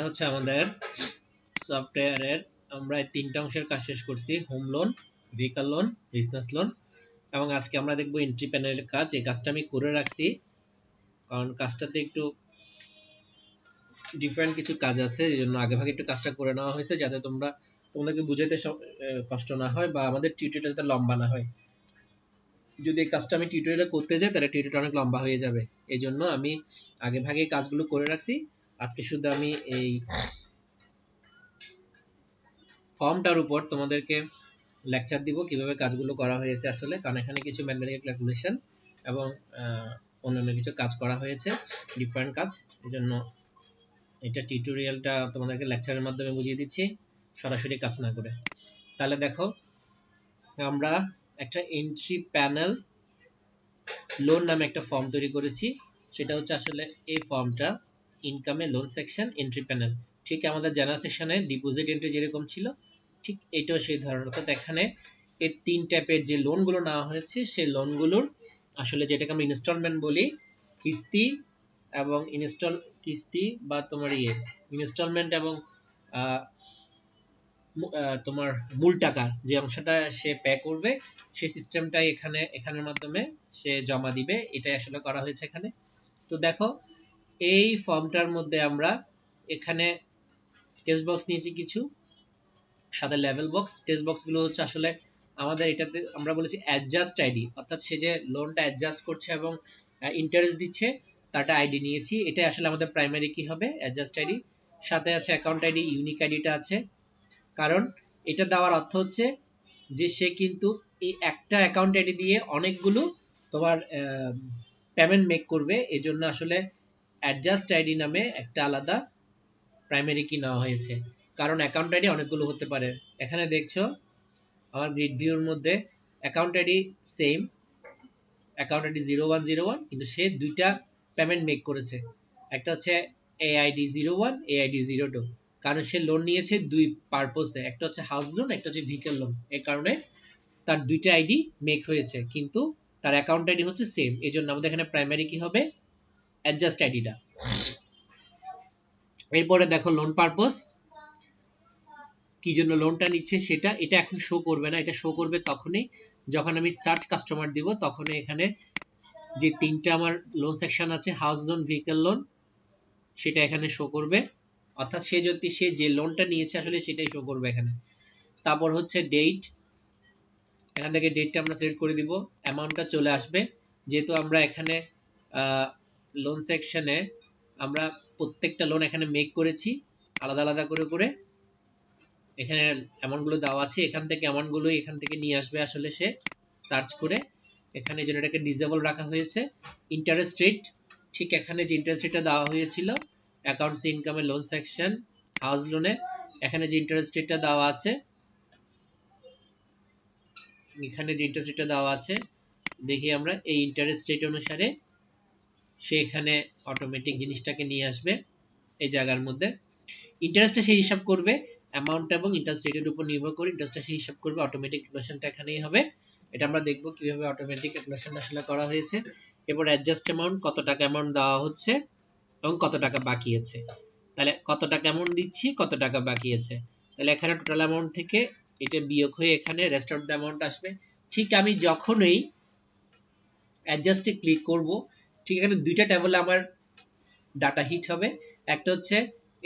হচ্ছে আমাদের সফটওয়্যারের আমরা তিনটা অংশের কাজ শেষ করছি, home loan, vehicle loan, business loan, এবং আজকে আমরা দেখব এন্ট্রি প্যানেলের কাজ। এই কাজটা আমি করে রাখছি কারণ কাজটাতে একটু ডিফারেন্ট কিছু কাজ আছে, এই জন্য আগে ভাগে একটু কাজটা করে নেওয়া হয়েছে যাতে তোমাদেরকে বুঝাইতে কষ্ট না হয় বা আমাদের টিউটোরিয়ালটা যাতে লম্বা না হয়। যদি এই কাজটা আমি টিউটোরিয়ালে করতে যাই তাহলে টিউটোরিয়ালটা অনেক লম্বা হয়ে যাবে, এই জন্য আমি আগে ভাগে কাজগুলো করে রাখছি। আজকে শুধু আমি এই ফর্মটার উপর তোমাদেরকে লেকচার দিব কিভাবে কাজগুলো করা হয়েছে আসলে, কারণ এখানে কিছু ম্যাথমেটিক্যাল ক্যালকুলেশন এবং অন্যান্য কিছু কাজ করা হয়েছে, ডিফারেন্ট কাজ। এই জন্য এটা টিউটোরিয়ালটা তোমাদেরকে লেকচারের মাধ্যমে বুঝিয়ে দিচ্ছি সরাসরি কাজ না করে। তাহলে দেখো, আমরা একটা এন্ট্রি প্যানেল লোন নামে একটা ফর্ম তৈরি করেছি। সেটা হচ্ছে আসলে এই ফর্মটা ইনকামে লোন সেকশন এন্ট্রি প্যানেল, ঠিক আমাদের জেনারেল সেকশনে ডিপোজিট এন্ট্রি যেরকম ছিল ঠিক এটাও সেই ধরনের। অর্থাৎ এখানে এই তিন টাইপের যে লোনগুলো নেওয়া হয়েছে সেই লোনগুলোর আসলে যেটাকে আমরা ইনস্টলমেন্ট বলি, কিস্তি এবং কিস্তি বা তোমার ইনস্টলমেন্ট এবং তোমার মূল টাকা যে অংশটা সে পে করবে সেই সিস্টেমটাই এখানের মাধ্যমে সে জমা দিবে, এটাই আসলে করা হয়েছে এখানে। তো দেখো, এই ফর্মটার মধ্যে আমরা এখানে টেক্সট বক্স নিয়েছি কিছু, সাথে লেভেল বক্স। টেক্সট বক্স গুলো হচ্ছে আসলে আমাদের এটাতে আমরা বলেছি অ্যাডজাস্ট আইডি, অর্থাৎ সে যে লোনটা অ্যাডজাস্ট করছে এবং ইন্টারেস্ট দিচ্ছে তারটা আইডি নিয়েছি। এটা আসলে আমাদের প্রাইমারি কি হবে, অ্যাডজাস্ট আইডি। সাথে আছে অ্যাকাউন্ট আইডি, ইউনিক আইডিটা আছে, কারণ এটা দেওয়ার অর্থ হচ্ছে যে সে কিন্তু এই একটা অ্যাকাউন্ট আইডি দিয়ে অনেকগুলো তোমার পেমেন্ট মেক করবে, এই জন্য আসলে অ্যাডজাস্ট আইডি নামে একটা আলাদা প্রাইমারি কি নেওয়া হয়েছে, কারণ অ্যাকাউন্ট আইডি অনেকগুলো হতে পারে। এখানে দেখছো আমার গ্রিড ভিউর মধ্যে account ID same, account ID 0101, কিন্তু সে দুইটা পেমেন্ট মেক করেছে, একটা হচ্ছে এআইডি 01, এআইডি 02, কারণ সে লোন নিয়েছে দুই পারপোজে, একটা হচ্ছে হাউস লোন, একটা হচ্ছে ভেহিকল লোন। এই কারণে তার দুইটা আইডি মেক হয়েছে, কিন্তু তার অ্যাকাউন্ট আইডি হচ্ছে সেম, এই জন্য আমাদের এখানে প্রাইমারি কি হবে, অ্যাডজাস্ট আইডিটা। এরপরে দেখো লোন পারপোজ, কি জন্য লোনটা নিচ্ছে সেটা, এটা এখন শো করবে না, এটা শো করবে তখনই যখন আমি সার্চ কাস্টমার দিব, তখন এখানে যে তিনটা আমার লোন সেকশন আছে, হাউস লোন, ভেহিকল লোন, সেটা এখানে শো করবে, অর্থাৎ সে যে লোনটা নিয়েছে আসলে সেটাই শো করবে এখানে। তারপর হচ্ছে ডেট, এখান থেকে ডেটটা আমরা সিলেক্ট করে দিব, অ্যামাউন্টটা চলে আসবে। যেহেতু আমরা এখানে লোন সেকশনে আমরা প্রত্যেকটা লোন এখানে মেক করেছি আলাদা আলাদা করে করে, এখানে অ্যামাউন্টগুলো দেওয়া আছে, এখান থেকে অ্যামাউন্টগুলো এখান থেকে নিয়ে আসবে আসলে সে সার্চ করে। এখানে যেন এটাকে ডিসেবল রাখা হয়েছে। ইন্টারেস্ট রেট, ঠিক এখানে যে ইন্টারেস্ট রেটটা দেওয়া হয়েছিল অ্যাকাউন্টস ইনকামের লোন সেকশন হাউস লোনে, এখানে যে ইন্টারেস্ট রেটটা দেওয়া আছে, এখানে যে ইন্টারেস্ট রেটটা দেওয়া আছে দেখি আমরা এই ইন্টারেস্ট রেট অনুসারে সে এখানে অটোমেটিক জিনিসটাকে নিয়ে আসবে এই জায়গার মধ্যে। ইন্টারেস্টটা সে হিসাব করবে অ্যামাউন্ট এবং ইন্টারেস্ট রেটের উপর নির্ভর করে ইন্টারেস্টটা সে হিসাব করবে, অটোমেটিক ক্যালকুলেশনটা এখানেই হবে। এটা আমরা দেখব কিভাবে অটোমেটিক ক্যালকুলেশন আসলে করা হয়েছে। এরপর অ্যাডজাস্ট অ্যামাউন্ট, কত টাকা অ্যামাউন্ট দেওয়া হচ্ছে এবং কত টাকা বাকি আছে, তাহলে কত টাকা অ্যামাউন্ট দিচ্ছি, কত টাকা বাকি আছে, তাহলে এখানে টোটাল অ্যামাউন্ট থেকে এটা বিয়োগ হয়ে এখানে রেস্ট অফ দ্য অ্যামাউন্ট আসবে। ঠিক আমি যখনই অ্যাডজাস্টে ক্লিক করব, ঠিক এখানে দুইটা টেবিলে আমার ডাটা হিট হবে, একটা হচ্ছে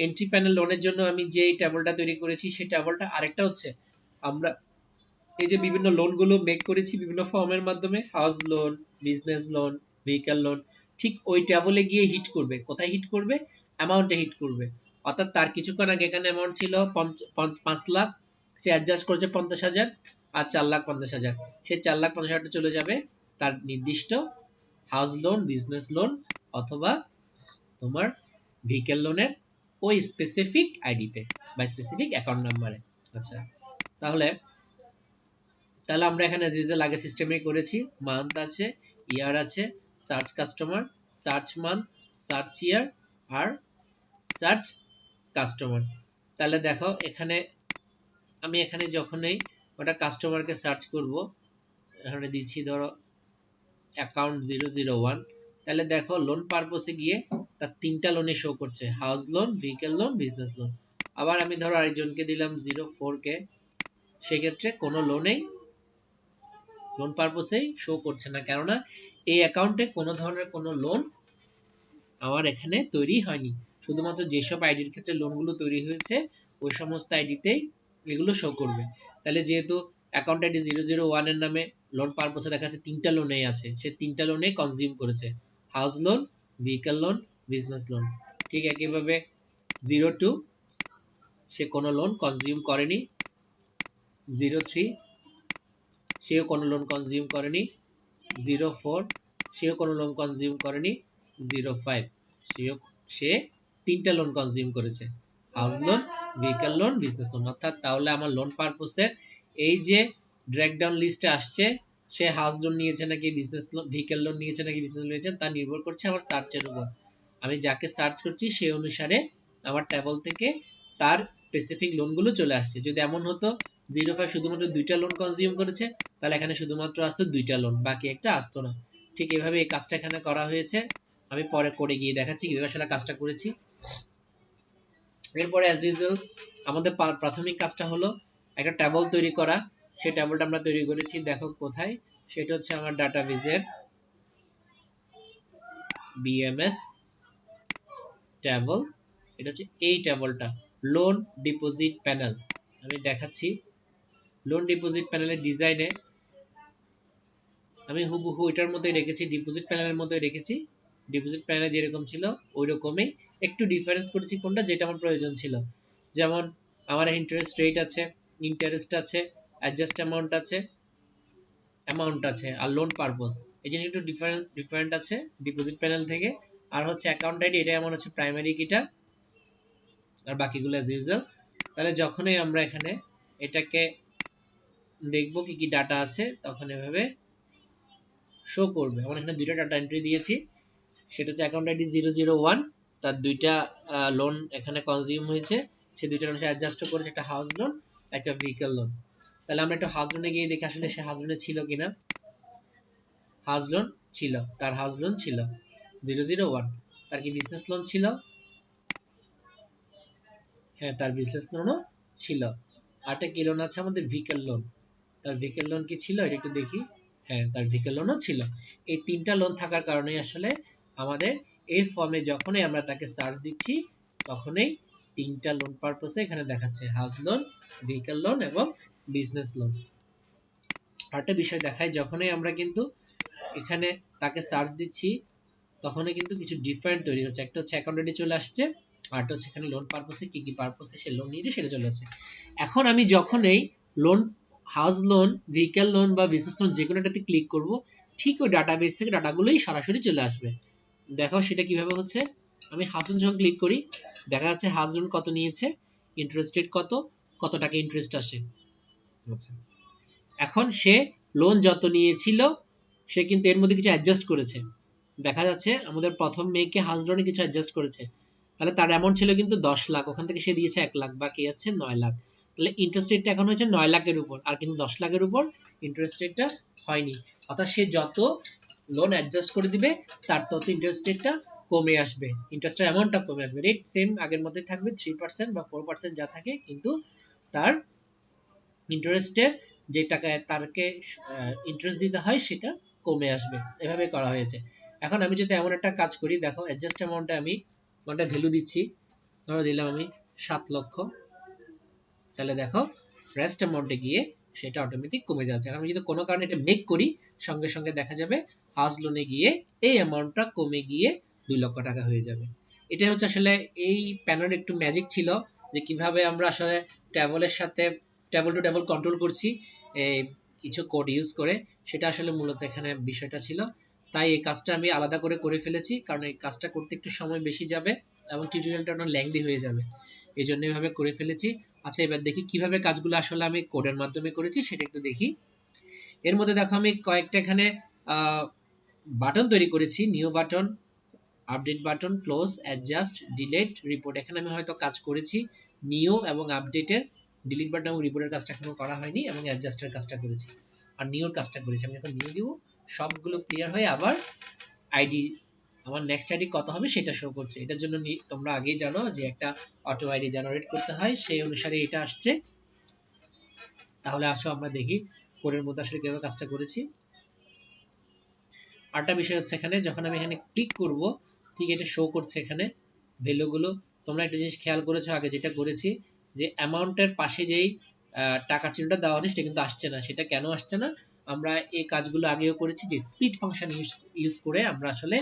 এন্ট্রি প্যানেল লোনের জন্য আমি যে টেবিলটা তৈরি করেছি সেই টেবিলটা, আরেকটা হচ্ছে আমরা এই যে বিভিন্ন লোনগুলো মেক করেছি বিভিন্ন ফর্মের মাধ্যমে, house loan, business loan, vehicle loan, ঠিক ওই টেবিলে গিয়ে হিট করবে। কোথায় হিট করবে, অ্যামাউন্টে হিট করবে। অর্থাৎ তার কিছুক্ষণ আগে এখানে অ্যামাউন্ট ছিল 5 লাখ, সে অ্যাডজাস্ট করেছে 50,000 আর 4,50,000, সে 4,50,000টা চলে যাবে তার নির্দিষ্ট হাউস লোন, বিজনেস লোন অথবা তোমার ভেহিকল লোনের ওই স্পেসিফিক আইডিতে বা স্পেসিফিক অ্যাকাউন্ট নাম্বারে। আচ্ছা, তাহলে আমরা এখানে যে যে লাগে সিস্টেমে করেছি, মান্থ আছে, ইয়ার আছে, search customer, search month, search year আর সার্চ কাস্টমার। তাহলে দেখো এখানে আমি এখানে যখনই ওটা কাস্টমারকে সার্চ করব, এখানে দিচ্ছি ধরো অ্যাকাউন্ট 001, তাহলে দেখো লোন পারপোসে গিয়ে তার 3টা লোনে শো করছে, house loan, vehicle loan, business loan. আবার আমি ধরো আরেকজনকে দিলাম 04 কে, সেক্ষেত্রে কোনো লোনেই লোন পারপোসেই শো করছে না, কেননা এই অ্যাকাউন্টে কোনো ধরনের কোনো লোন আমার এখানে তৈরি হয়নি। শুধুমাত্র যেসব আইডির ক্ষেত্রে লোনগুলো তৈরি হয়েছে ওই সমস্ত আইডিতেই এগুলো শো করবে। তাহলে যেহেতু অ্যাকাউন্ট আইডি 001 এর নামে লোন পারপোসে দেখা যাচ্ছে 3টা লোনেই আছে, সে 3টা লোনে কনজিউম করেছে, house loan, vehicle loan, business loan. ঠিক একইভাবে 02 সে কোনো লোন কনজিউম করেনি, 03 সেও কোনো লোন কনজিউম করেনি, 04 সেও কোনো লোন কনজিউম করেনি, 05 সে 3টা লোন কনজিউম করেছে, house loan, vehicle loan, business loan. অর্থাৎ তাহলে আমার লোন পারপোসের এই যে ড্র্যাগ ডাউন লিস্টে আসছে, সে হাউস লোন নিয়েছে নাকি বিজনেস লোন, ভেহিকল লোন নিয়েছে নাকি বিজনেস লোন নিয়েছে, তা নির্ভর করছে আমার সার্চের উপর। আমি যাকে সার্চ করছি সেই অনুসারে আমার টেবল থেকে তার স্পেসিফিক লোনগুলো চলে আসছে। যদি এমন হতো 05 শুধুমাত্র 2টা লোন কনজিউম করেছে, তাহলে এখানে শুধুমাত্র আসতো 2টা লোন, বাকি একটা আসতো না। ঠিক এভাবে এই কাজটা এখানে করা হয়েছে। আমি পরে করে গিয়ে দেখাচ্ছি কিভাবে আসলে কাজটা করেছি। এরপরে অ্যাজ ইউজুয়াল আমাদের প্রাথমিক কাজটা হলো একটা টেবল তৈরি করা। সেই টেবলটা আমরা তৈরি করেছি, দেখো কোথায়, সেটা হচ্ছে আমার ডাটাবেজের বিএমএস টেবল। এটা হচ্ছে এই টেবলটা, লোন ডিপোজিট প্যানেল। আমি দেখাচ্ছি, লোন ডিপোজিট প্যানেলের ডিজাইনে আমি হুবহু এটার মধ্যেই রেখেছি, ডিপোজিট প্যানেলের মধ্যে রেখেছি। ডিপোজিট প্যানেলে যেরকম ছিল ওই রকমই, একটু ডিফারেন্স করেছি কোনটা যেটা আমার প্রয়োজন ছিল। যেমন আমার ইন্টারেস্ট রেট আছে, ইন্টারেস্ট আছে, অ্যাডজাস্ট অ্যামাউন্ট আছে আর লোন পারপোজ, এই জন্য একটু ডিফারেন্ট আছে ডিপোজিট প্যানেল থেকে। আর হচ্ছে অ্যাকাউন্ট আইডি, এটা এমন হচ্ছে প্রাইমারি কিটা, আর বাকিগুলো অ্যাজ ইউজুয়াল। তাহলে যখনই আমরা এখানে এটাকে দেখবো কি কি ডাটা আছে, তখন এভাবে শো করবে। আমরা এখানে 2টা ডাটা এন্ট্রি দিয়েছি, সেটা হচ্ছে অ্যাকাউন্ট আইডি 001, তার 2টা লোন এখানে কনজিউম হয়েছে, সেই 2টা লোন সে অ্যাডজাস্ট করেছে, একটা হাউস লোন, একটা ভেহিকল লোন। তাহলে আমরা একটা হাউস লোনে গিয়ে দেখি আসলে সে হাউস লোনে ছিল কিনা। হাউস লোন ছিল, তার হাউস লোন ছিল 001। তার কি বিজনেস লোন ছিল? হ্যাঁ, তার বিজনেস লোনও ছিল। আরেকটা কি লোন আছে আমাদের? Vehicle loan. তার ভেহিকল লোন কি ছিল এটা একটু দেখি। হ্যাঁ, তার ভেহিকল লোনও ছিল। এই 3টা লোন থাকার কারণে আসলে আমাদের এই ফর্মে যখনই আমরা তাকে সার্চ দিচ্ছি তখনই 3টা লোন পারপোসে এখানে দেখাচ্ছে, হাউস লোন, ভেহিকল লোন এবং বিজনেস লোন। আরেকটা বিষয় দেখায়, যখনই আমরা কিন্তু এখানে তাকে সার্চ দিচ্ছি তখনই কিন্তু কিছু ডিফারেন্ট তৈরি হচ্ছে। একটা হচ্ছে অ্যাকাউন্ট আইডি চলে আসছে, আরটা হচ্ছে এখানে লোন পারপোসে কি কি পারপোসে সে লোন নিয়েছে সেটা চলে আসছে। এখন আমি যখনই loan, house loan, vehicle loan বা বিজনেস লোন যে কোনো একটাতে ক্লিক করব, ঠিক ওই ডাটাবেস থেকে ডাটাগুলোই সরাসরি চলে আসবে। দেখো সেটা কিভাবে হচ্ছে। আমি হাউস লোন যখন ক্লিক করি, দেখা যাচ্ছে হাউস লোন কত নিয়েছে, ইন্টারেস্ট রেট কত, কত টাকা ইন্টারেস্ট আসে। আচ্ছা, এখন সে লোন যত নিয়েছিল সে কিন্তু এর মধ্যে কিছু অ্যাডজাস্ট করেছে। দেখা যাচ্ছে আমাদের প্রথম মেয়েকে হাউস লোনে কিছু অ্যাডজাস্ট করেছে, তাহলে তার অ্যামাউন্ট ছিল কিন্তু 10 লাখ, ওখান থেকে সে দিয়েছে 1 লাখ, বাকি আছে 9 লাখ। তাহলে ইন্টারেস্ট রেটটা এখন হয়েছে 9 লাখের উপর, আর কিন্তু 10 লাখের উপর ইন্টারেস্ট রেটটা হয়নি। অর্থাৎ সে যত লোন অ্যাডজাস্ট করে দিবে তার তত ইন্টারেস্ট রেটটা কমে আসবে, ইন্টারেস্টের অ্যামাউন্টটা কমে আসবে। রেট সেম আগের মধ্যে থাকবে 3% বা 4% যা থাকে, কিন্তু তার ইন্টারেস্টের যে টাকায় তারকে ইন্টারেস্ট দিতে হয় সেটা কমে আসবে। এভাবে করা হয়েছে। এখন আমি যদি এমন একটা কাজ করি, দেখো অ্যাডজাস্ট অ্যামাউন্টে আমি কোনটা ভ্যালু দিচ্ছি, ধরো দিলাম আমি 7 লক্ষ, তাহলে দেখো রেস্ট অ্যামাউন্টে গিয়ে সেটা অটোমেটিক কমে যাচ্ছে। এখন আমি যদি কোনো কারণে এটা মেক করি, সঙ্গে সঙ্গে দেখা যাবে হাউস লোনে গিয়ে এই অ্যামাউন্টটা কমে গিয়ে 2 লক্ষ টাকা হয়ে যাবে। এটা হচ্ছে আসলে এই প্যানেলের একটু ম্যাজিক ছিল, যে কিভাবে আমরা আসলে টেবলের সাথে টেবল টু টেবল কন্ট্রোল করছি কিছু কোড ইউজ করে। সেটা আসলে মূলত এখানে বিষয়টা ছিল। তাই এই কাজটা আমি আলাদা করে ফেলেছি, কারণ এই কাজটা করতে একটু সময় বেশি যাবে এবং টিউটোরিয়ালটা অনেক লেংদি হয়ে যাবে, এই জন্য এভাবে করে ফেলেছি। আচ্ছা, এবার দেখি কিভাবে কাজগুলো আসলে আমি কোডের মাধ্যমে করেছি সেটা একটু দেখি। এর মধ্যে দেখো আমি কয়েকটা এখানে বাটন তৈরি করেছি, new button, update button, close, adjust, delete, report. এখানে আমি হয়তো কাজ করেছি নিউ এবং আপডেটের, ডিলিট বাটন এবং রিপোর্টের কাজটা এখনো করা হয়নি, এবং অ্যাডজাস্টের কাজটা করেছি আর নিউর কাজটা করেছি। আমি এখন নিউ দিব, সবগুলো ক্লিয়ার হয়ে আবার আইডি আমার নেক্সট আইডি কত হবে সেটা শো করছে। এটার জন্য তোমরা আগেই জানো যে একটা অটো আইডি জেনারেট করতে হয়, সেই অনুসারে এটা আসছে। তাহলে আসো আমরা দেখি কোডের মধ্যে আসলে কিভাবে কাজটা করেছি। আরেকটা বিষয় হচ্ছে এখানে যখন আমি এখানে ক্লিক করব ঠিক এটা শো করছে এখানে ভ্যালুগুলো। তোমরা একটা জিনিস খেয়াল করেছো আগে যেটা করেছি যে অ্যামাউন্টের পাশে যেই টাকার চিহ্নটা দেওয়া আছে সেটা কিন্তু আসছে না। সেটা কেন আসছে না? আমরা এই কাজগুলো আগেও করেছি যে স্প্লিট ফাংশন ইউজ করে আমরা আসলে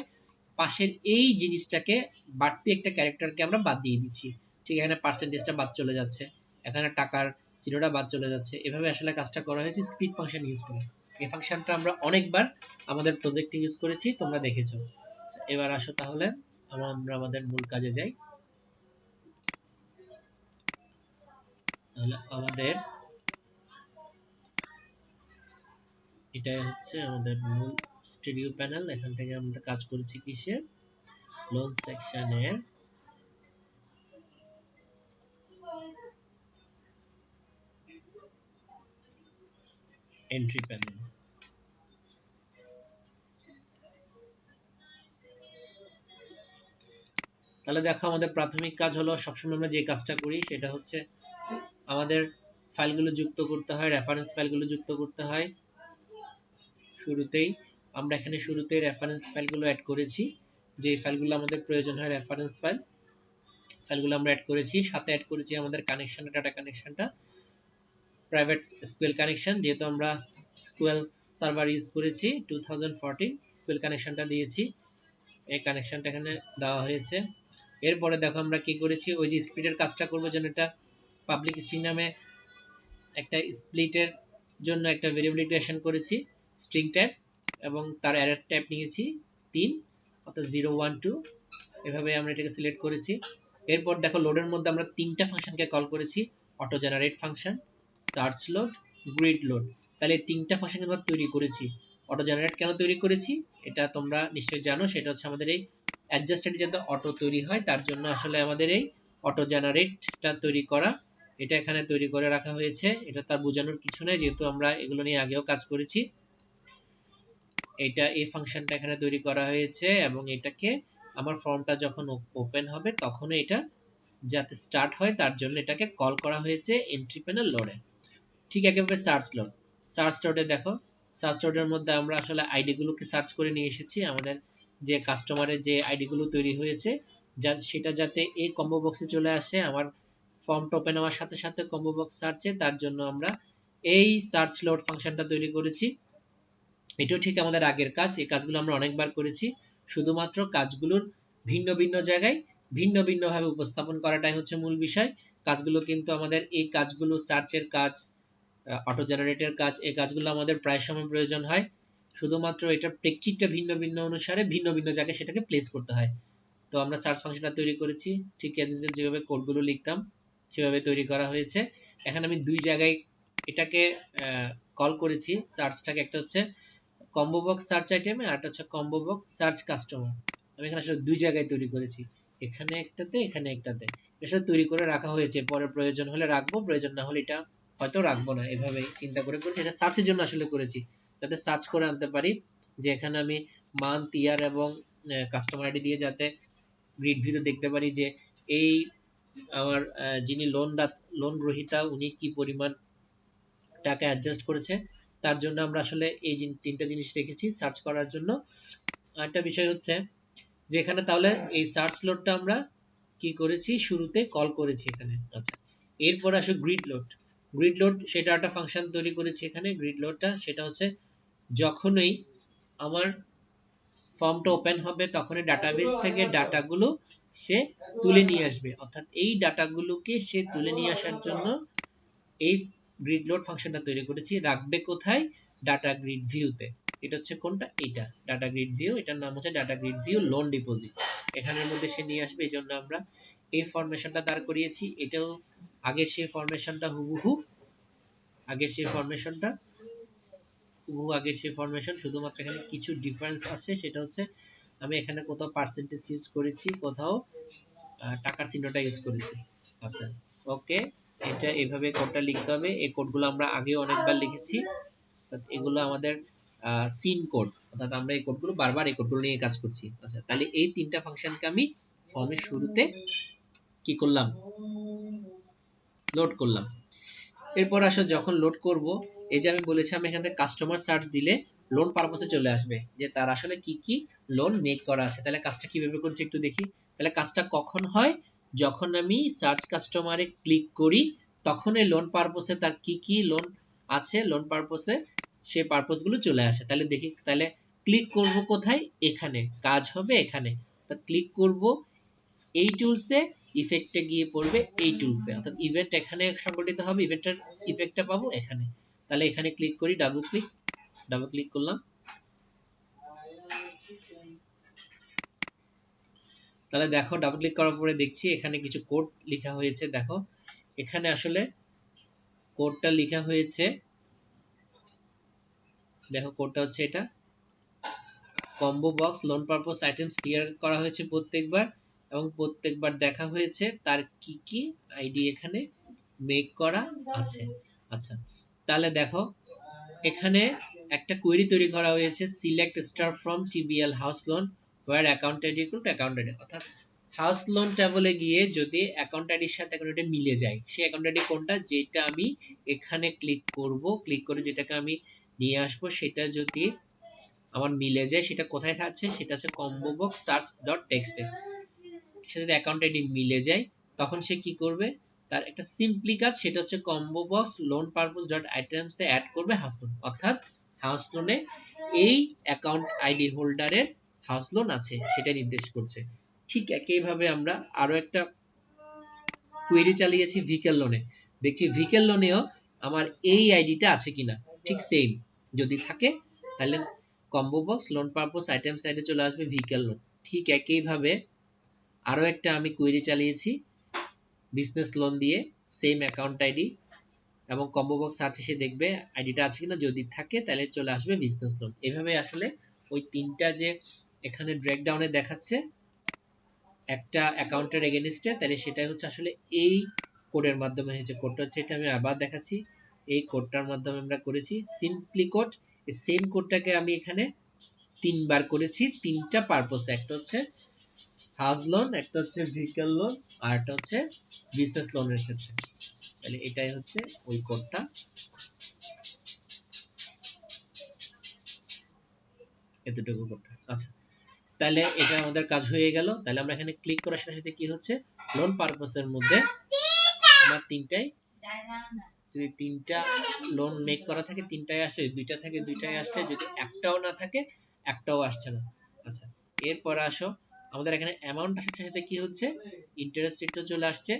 পাশের এই জিনিসটাকে বাড়তি একটা ক্যারেক্টারকে আমরা বাদ দিয়ে দিচ্ছি। ঠিক এখানে পার্সেন্টেজটা বাদ চলে যাচ্ছে, এখানে টাকার চিহ্নটা বাদ চলে যাচ্ছে। এভাবে আসলে কাজটা করা হয়েছে স্প্লিট ফাংশন ইউজ করে। এই ফাংশনটা আমরা অনেকবার আমাদের প্রজেক্টে ইউজ করেছি, তোমরা দেখেছো। এবার আসো তাহলে আমরা আমাদের মূল কাজে যাই। তাহলে আমাদের এটা হচ্ছে আমাদের মূল স্টুডিও প্যানেল। এখান থেকে আমরা কাজ করেছি কিসে, লোন সেকশনের এন্ট্রি প্যানেল। তাহলে দেখো আমাদের প্রাথমিক কাজ হলো সবসময় আমরা যে কাজটা করি সেটা হচ্ছে আমাদের ফাইলগুলো যুক্ত করতে হয়, রেফারেন্স ফাইলগুলো যুক্ত করতে হয়। শুরুতেই আমরা এখানে শুরুতেই রেফারেন্স ফাইলগুলো অ্যাড করেছি, যে ফাইলগুলো আমাদের প্রয়োজন হয় রেফারেন্স ফাইলগুলো আমরা অ্যাড করেছি। সাথে অ্যাড করেছি আমাদের কানেকশন, ডাটা কানেকশনটা প্রাইভেট SQL কানেকশন, যেহেতু আমরা SQL সার্ভার ইউজ করেছি 2014 SQL কানেকশনটা দিয়েছি, এই কানেকশনটা এখানে দেওয়া হয়েছে। এরপরে দেখো আমরা কি করেছি, ওই যে স্প্লিটের কাজটা করবো যেন এটা পাবলিক স্ট্রিং নামে একটা স্প্লিটের জন্য একটা ভেরিয়েবল ডিক্লারেশন করেছি স্ট্রিং টাইপ, এবং তার অ্যারে টাইপ নিয়েছি 3 অর্থাৎ 0 1 2, এভাবে আমরা এটাকে সিলেক্ট করেছি। এরপর দেখো লোডের মধ্যে আমরা তিনটা ফাংশনকে কল করেছি, auto generate function, search load, grid load. তাহলে এই তিনটা ফাংশন আমরা তৈরি করেছি। অটো জেনারেট কেন তৈরি করেছি এটা তোমরা নিশ্চয়ই জানো, সেটা হচ্ছে আমাদের এই অ্যাডজাস্টেড যাতে অটো তৈরি হয় তার জন্য আসলে আমাদের এই অটো জেনারেটটা তৈরি করা। এটা এখানে তৈরি করে রাখা হয়েছে, এটা তার বোঝানোর কিছু নেই যেহেতু আমরা এগুলো নিয়ে আগেও কাজ করেছি। এটা এই ফাংশনটা এখানে তৈরি করা হয়েছে, এবং এটাকে আমার ফর্মটা যখন ওপেন হবে তখন এটা যাতে স্টার্ট হয় তার জন্য এটাকে কল করা হয়েছে এন্ট্রি প্যানেল লোডে। ঠিক একেবারে সার্চ লোডে দেখো, সার্চ লোডের মধ্যে আমরা আসলে আইডি গুলোকে সার্চ করে নিয়ে এসেছি। আমাদের যে কাস্টমারের যে আইডি গুলো তৈরি হয়েছে সেটা যাতে এই কম্বো বক্সে চলে আসে, আমার ফর্মটা ওপেন হওয়ার সাথে সাথে কম্বো বক্স সার্চে, তার জন্য আমরা এই সার্চ লোড ফাংশনটা তৈরি করেছি। এটাও ঠিক আমাদের আগের কাজ, এই কাজগুলো আমরা অনেকবার করেছি। শুধুমাত্র কাজগুলোর ভিন্ন ভিন্ন জায়গায় ভিন্ন ভিন্ন ভাবে উপস্থাপন করাটাই হচ্ছে মূল বিষয়। কাজগুলো কিন্তু আমাদের এই কাজগুলো সার্চের কাজ, অটো জেনারেটের কাজ, এই কাজগুলো আমাদের প্রায় সময় প্রয়োজন হয়। শুধুমাত্র এটার প্রেক্ষিতটা ভিন্ন ভিন্ন অনুসারে ভিন্ন ভিন্ন জায়গায় সেটাকে প্লেস করতে হয়। তো আমরা সার্চ ফাংশনটা তৈরি করেছি ঠিক অ্যাজ ইউজুয়াল যেভাবে কোডগুলো লিখতাম সেভাবে তৈরি করা হয়েছে। এখানে আমি দুই জায়গায় এটাকে কল করেছি সার্চটাকে, একটা হচ্ছে কম্বো বক্স সার্চ আইটেমে আর একটা হচ্ছে কম্বো বক্স সার্চ কাস্টমার। আমি এখানে আসলে দুই জায়গায় তৈরি করেছি, এখানে একটাতে এখানে একটাতে। এটা তৈরি করে রাখা হয়েছে, পরে প্রয়োজন হলে রাখবো, প্রয়োজন না হলে এটা হয়তো রাখবো না, এভাবে চিন্তা করে করেছি। এটা সার্চের জন্য আসলে করেছি যাতে সার্চ করে আনতে পারি, যে এখানে আমি মান্থ ইয়ার এবং কাস্টমার আইডি দিয়ে যাতে গ্রিড ভিউতে দেখতে পারি যে এই আমার যিনি লোন গ্রহীতা উনি কি পরিমাণ টাকা অ্যাডজাস্ট করেছে। তার জন্য আমরা আসলে এই তিনটা জিনিস রেখেছি সার্চ করার জন্য। আরেকটা বিষয় হচ্ছে যে এখানে তাহলে এই সার্চ লোডটা আমরা কি করেছি, শুরুতে কল করেছি এখানে। আচ্ছা, এরপর আসে গ্রিড লোড সেটা একটা ফাংশন তৈরি করেছি এখানে। গ্রিড লোডটা সেটা হচ্ছে যখনই আমার ফর্মটা ওপেন হবে তখনই ডাটাবেস থেকে ডাটাগুলো সে তুলে নিয়ে আসবে, অর্থাৎ এই ডাটাগুলোকে সে তুলে নিয়ে আসার জন্য এই গ্রিড লোড ফাংশনটা তৈরি করেছি। রাখবে কোথায়? ডাটা গ্রিড ভিউতে। এটা হচ্ছে কোনটা? এটা ডাটা গ্রিড ভিউ, এটার নাম হচ্ছে data grid view loan deposit. এখানের মধ্যে সে নিয়ে আসবে, এই জন্য আমরা এই ফরমেশনটা দাঁড় করিয়েছি। এটাও আগের সেই ফরমেশনটা হুবহু আগের সেই ফরমেশনটা হুবহু আগের সেই ফরমেশন, শুধুমাত্র এখানে কিছু ডিফারেন্স আছে, সেটা হচ্ছে আমি এখানে কোথাও পার্সেন্টেজ ইউজ করেছি, কোথাও টাকার চিহ্নটা ইউজ করেছি। আচ্ছা, ওকে, এটা এভাবে কোডটা লিখতে হবে। এই কোডগুলো আমরা আগেও অনেকবার লিখেছি, এগুলো আমাদের সিন কোড, অর্থাৎ আমরা এই কোডগুলো বারবার এই কোডগুলো নিয়ে কাজ করছি। আচ্ছা, তাহলে এই তিনটা ফাংশনকে আমি ফর্মের শুরুতে কি করলাম, লোড করলাম। এরপর আসো যখন লোড করব, এই যে আমি বলেছি আমি এখান থেকে কাস্টমার সার্চ দিলে লোন পারপসে চলে আসবে যে তার আসলে কি কি লোন মেক করা আছে। তাহলে কাজটা কিভাবে করছি একটু দেখি। তাহলে কাজটা কখন হয়, যখন আমি সার্চ কাস্টমারে ক্লিক করি তখন এই লোন পারপসে তার কি কি লোন আছে, লোন পারপসে সেই পারপসগুলো চলে আসে। তাহলে দেখি, তাহলে ক্লিক করব কোথায়, এখানে কাজ হবে এখানে। তা ক্লিক করব এই টুলসে, ইফেক্টে গিয়ে পড়বে এই টুলসে, অর্থাৎ ইভেন্ট এখানে সংগঠিত হবে, ইভেন্টের ইফেক্টটা পাবো এখানে। তাহলে এখানে ক্লিক করি, ডাবল ক্লিক করলাম। তাহলে দেখো ডাবল ক্লিক করার পরে দেখছি এখানে কিছু কোড লেখা হয়েছে। দেখো এখানে আসলে কোডটা লেখা হয়েছে, দেখো কোডটা হচ্ছে এটা, combo box loan purpose items clear করা হয়েছে প্রত্যেকবার, এবং প্রত্যেকবার দেখা হয়েছে তার কি কি আইডি এখানে মেক করা আছে। আচ্ছা, তাহলে দেখো এখানে একটা কোয়েরি তৈরি করা হয়েছে, select star from TBL house loan where account ID equal to account ID, অর্থাৎ হাউস লোন ট্যাবলে গিয়ে যদি অ্যাকাউন্ট আইডির সাথে অ্যাকাউন্ট আইডি মিলে যায়, সেই অ্যাকাউন্ট আইডি কোনটা, যেটা আমি এখানে ক্লিক করব, ক্লিক করে যেটাকে আমি নিয়ে আসবো সেটা যদি আমার মিলে যায়, সেটা কোথায় থাকছে, সেটা হচ্ছে কম্বো বক্স সার্চ ডট টেক্সটে। সেটা যদি অ্যাকাউন্ট আইডি মিলে যায় তখন সে কি করবে, তার একটা সিম্পলি কাজ, সেটা হচ্ছে combo box loan purpose dot items এ অ্যাড করবে হাউস লোন, অর্থাৎ হাউস লোনে এই অ্যাকাউন্ট আইডি হোল্ডারের হাউস লোন আছে সেটা নির্দেশ করছে। ঠিক একইভাবে আমরা আরো একটা কোয়েরি চালিয়েছি ভেহিকল লোনে, দেখছি ভেহিকল লোনেও আমার এই আইডিটা আছে কিনা, ঠিক সেম যদি থাকে তাহলে combo box loan purpose item সাইডে চলে আসবে ভেহিকল লোন। ঠিক একইভাবে আরো একটা আমি কোয়েরি চালিয়েছি বিজনেস লোন দিয়ে, সেম অ্যাকাউন্ট আইডি এবং কম্বো বক্স সার্চ এসে দেখবে আইডিটা আছে কিনা, যদি থাকে তাহলে চলে আসবে বিজনেস লোন। এভাবে আসলে ওই তিনটা যে এখানে ব্রেক ডাউনে দেখাচ্ছে একটা অ্যাকাউন্টের এগেইনস্টে, তাহলে সেটাই হচ্ছে আসলে এই কোডের মাধ্যমে হয়েছে। কোডটা হচ্ছে এটা, আমি আবার দেখাচ্ছি, এই কোডটার মাধ্যমে আমরা করেছি সিম্পলি কোড। এই সেম কোডটাকে আমি এখানে তিনবার করেছি তিনটা পারপসে, একটা হচ্ছে হাউস লোন, একটা হচ্ছে ভেহিকল লোন, আর একটা হচ্ছে বিজনেস লোনের ক্ষেত্রে। তাহলে এটাই হচ্ছে ওই কোডটা, এতটুকু কোডটা। আচ্ছা, তাহলে এটা আমাদের কাজ হয়ে গেল। তাহলে আমরা এখানে ক্লিক করার সাথে সাথে কি হচ্ছে, লোন পারপসের মধ্যে আমার তিনটাই, যদি তিনটা লোন মেক করা থাকে তিনটাই আসে, দুইটা থাকে দুইটাই আসছে, যদি একটাও না থাকে একটাও আসছে না। আচ্ছা, এরপর আসো আমাদের এখানে অ্যামাউন্ট আসার সাথে কি হচ্ছে, ইন্টারেস্ট রেটও চলে আসছে,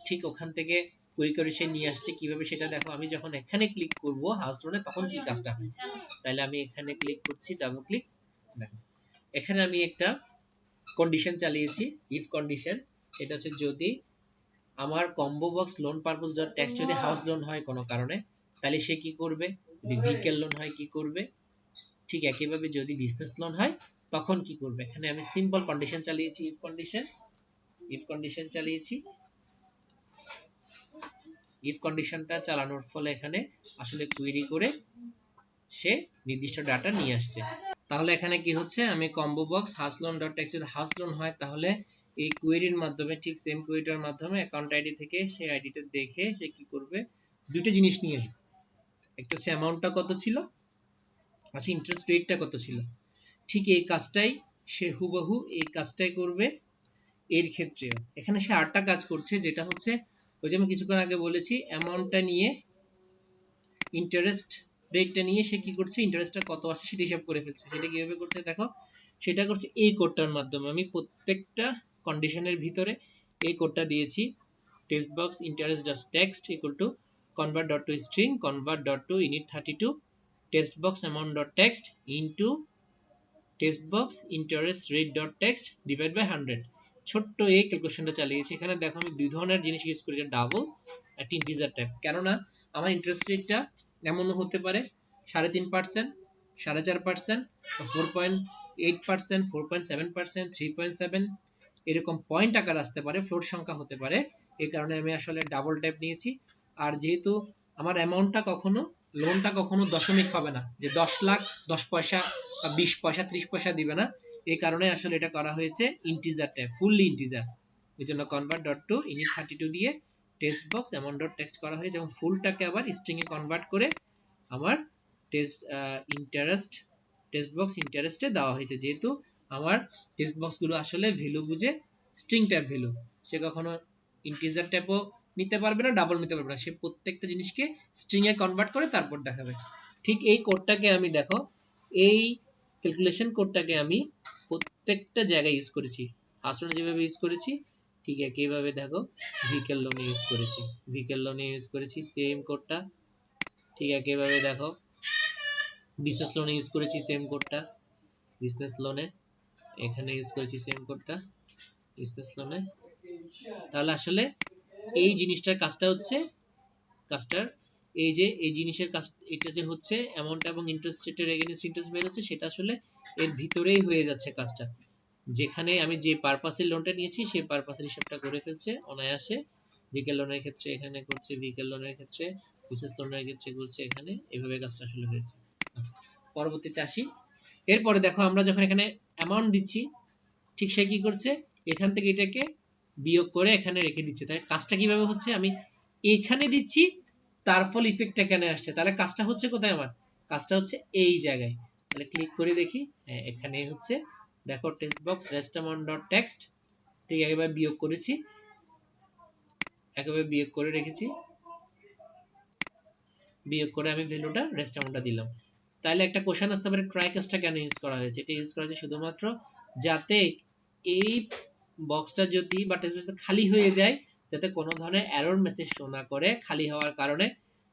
ঠিক ওখান থেকে কুইক করে সে নিয়ে আসছে। কিভাবে সেটা দেখো, আমি যখন এখানে ক্লিক করব হাউস লোনে তখন কি কাজটা হয়। তাহলে আমি এখানে ক্লিক করছি, ডাবল ক্লিক, দেখো এখানে আমি একটা কন্ডিশন চালিয়েছি, ইফ কন্ডিশন। এটা হচ্ছে যদি আমার combo box loan purpose dot text যদি হাউস লোন হয় কোনো কারণে, তাহলে সে কি করবে, যদি ভেহিকল লোন হয় কি করবে, ঠিক একইভাবে যদি বিজনেস লোন হয় তখন কি করবে। এখানে আমি সিম্পল কন্ডিশন চালিয়েছি, ইফ কন্ডিশন চালিয়েছি। ইফ কন্ডিশনটা চালানোর ফলে এখানে আসলে কুয়েরি করে সে নির্দিষ্ট ডাটা নিয়ে আসছে। তাহলে এখানে কি হচ্ছে, আমি combo box house loan dot text যদি হাউস লোন হয় তাহলে এই কোয়েরির মাধ্যমে, ঠিক সেম কোয়েরিটার মাধ্যমে অ্যাকাউন্ট আইডি থেকে সেই আইডিটা দেখে সে কি করবে, দুটো জিনিস নিয়ে আসবে, একটা হচ্ছে অ্যামাউন্টটা কত ছিল, আচ্ছা ইন্টারেস্ট রেটটা কত ছিল। ঠিক এই কাজটাই সে হুবহু এই কাজটাই করবে এর ক্ষেত্রেও। এখানে সে আরেকটা কাজ করছে, যেটা হচ্ছে ওই যে আমি কিছুক্ষণ আগে বলেছি অ্যামাউন্টটা নিয়ে ইন্টারেস্ট রেটটা নিয়ে সে কি করছে, ইন্টারেস্টটা কত আসছে সেটা হিসাব করে ফেলছে। সেটা কিভাবে করছে দেখো, সেটা করছে এই কোডটার মাধ্যমে। আমি প্রত্যেকটা কন্ডিশনের ভিতরে এই কোডটা দিয়েছি, text box interest dot text equal to convert dot to string convert dot to init 32 text box amount dot text into text box interest rate dot text divide by 100। ছোট্ট এই ক্যালকুলেশনটা চালিয়েছি। এখানে দেখো আমি দুই ধরনের জিনিস ইউজ করেছি, ডাবল একটা ইন্টিজার টাইপ, কেননা আমার ইন্টারেস্ট রেটটা এমনও হতে পারে 3.5%, 4.5%, 4.8%, 4.7%, 3.7, এরকম পয়েন্ট আকার আসতে পারে, ফ্লোট সংখ্যা হতে পারে। এই কারণে আমি আসলে ডাবল টাইপ নিয়েছি। আর যেহেতু আমার অ্যামাউন্টটা কখনো লোনটা কখনো দশমিক হবে না, যে 10 লাখ 10 পয়সা বা 20 পয়সা 30 পয়সা দিবে না। এই কারণে আসলে এটা করা হয়েছে ইন্টিজার টাইপ, ফুললি ইন্টিজার। এই জন্য কনভার্ট ডট টু ইনিট 32 দিয়ে text box amount dot text করা হয়েছে, এবং ফুলটাকে আবার স্ট্রিং এ কনভার্ট করে আমার টেক্সট ইন্টারেস্ট টেক্সট বক্স ইন্টারেস্টে দেওয়া হয়েছে। যেহেতু আমার টেক্সট বক্স গুলো আসলে ভ্যালু বুঝে স্ট্রিং টাইপ ভ্যালু, সে কখনো ইন্টিজার টাইপও নিতে পারবে না, ডাবল নিতে পারবে না, সে প্রত্যেকটা জিনিসকে স্ট্রিং এ কনভার্ট করে তারপর দেখাবে। ঠিক এই কোডটাকে আমি দেখো, এই ক্যালকুলেশন কোডটাকে আমি প্রত্যেকটা জায়গায় ইউজ করেছি। ফার্স্ট লোনে যেভাবে ইউজ করেছি ঠিক একইভাবে দেখো ভেহিক্যাল লোনে ইউজ করেছি, ভেহিক্যাল লোনে ইউজ করেছি সেম কোডটা। ঠিক একইভাবে দেখো বিজনেস লোনে ইউজ করেছি সেম কোডটা, বিজনেস লোনে এখানে ইউজ করেছি সেম কোডটা বিজনেস লোনে। তাহলে আসলে এই জিনিসটার কাজটা হচ্ছে, কাজটার এই যে এই জিনিসের কাজ, এটা যে হচ্ছে অ্যামাউন্ট এবং ইন্টারেস্ট রেটের এগেইনস্ট ইন্টারেস্ট বের হচ্ছে, সেটা আসলে এর ভিতরেই হয়ে যাচ্ছে কাজটা। যেখানে আমি যে পারপাসের লোনটা নিয়েছি সেই পারপাসের হিসাবটা করে ফেলছে অনায়াসে। ভেহিক্যাল লোনের ক্ষেত্রে এখানে করছে, ভেহিক্যাল লোনের ক্ষেত্রে, বিজনেস লোনের ক্ষেত্রে করছে এখানে, এভাবে কাজটা আসলে হয়েছে। আচ্ছা, পরবর্তীতে আসি। এরপরে দেখো আমরা যখন এখানে অ্যামাউন্ট দিচ্ছি, ঠিক সে কি করছে, এখান থেকে এটাকে বিয়োগ করে এখানে রেখে দিচ্ছে। তাই কাজটা কিভাবে হচ্ছে, আমি এখানে দিচ্ছি, তার ফল ইফেক্টটা এখানে আসছে, তাহলে কাজটা হচ্ছে কোথায়, আমার কাজটা হচ্ছে এই জায়গায়। তাহলে ক্লিক করে দেখি, হ্যাঁ এখানে হচ্ছে, দেখো text box rest amount dot text, ঠিক একেবারে বিয়োগ করেছি, একেবারে বিয়োগ করে রেখেছি, বিয়োগ করে আমি ভ্যালুটা রেস্ট অ্যামাউন্টটা দিলাম। তাহলে একটা কোশ্চেন আসতে পারে ট্রাই কেসটা কেন ইউজ করা হয়েছে। এটা ইউজ করা হয়েছে শুধুমাত্র যাতে এই বক্সটা যদি বা টেক্সট বক্সটা খালি হয়ে যায়, যাতে কোনো ধরনের এরর মেসেজ শো না করে খালি হওয়ার কারণে।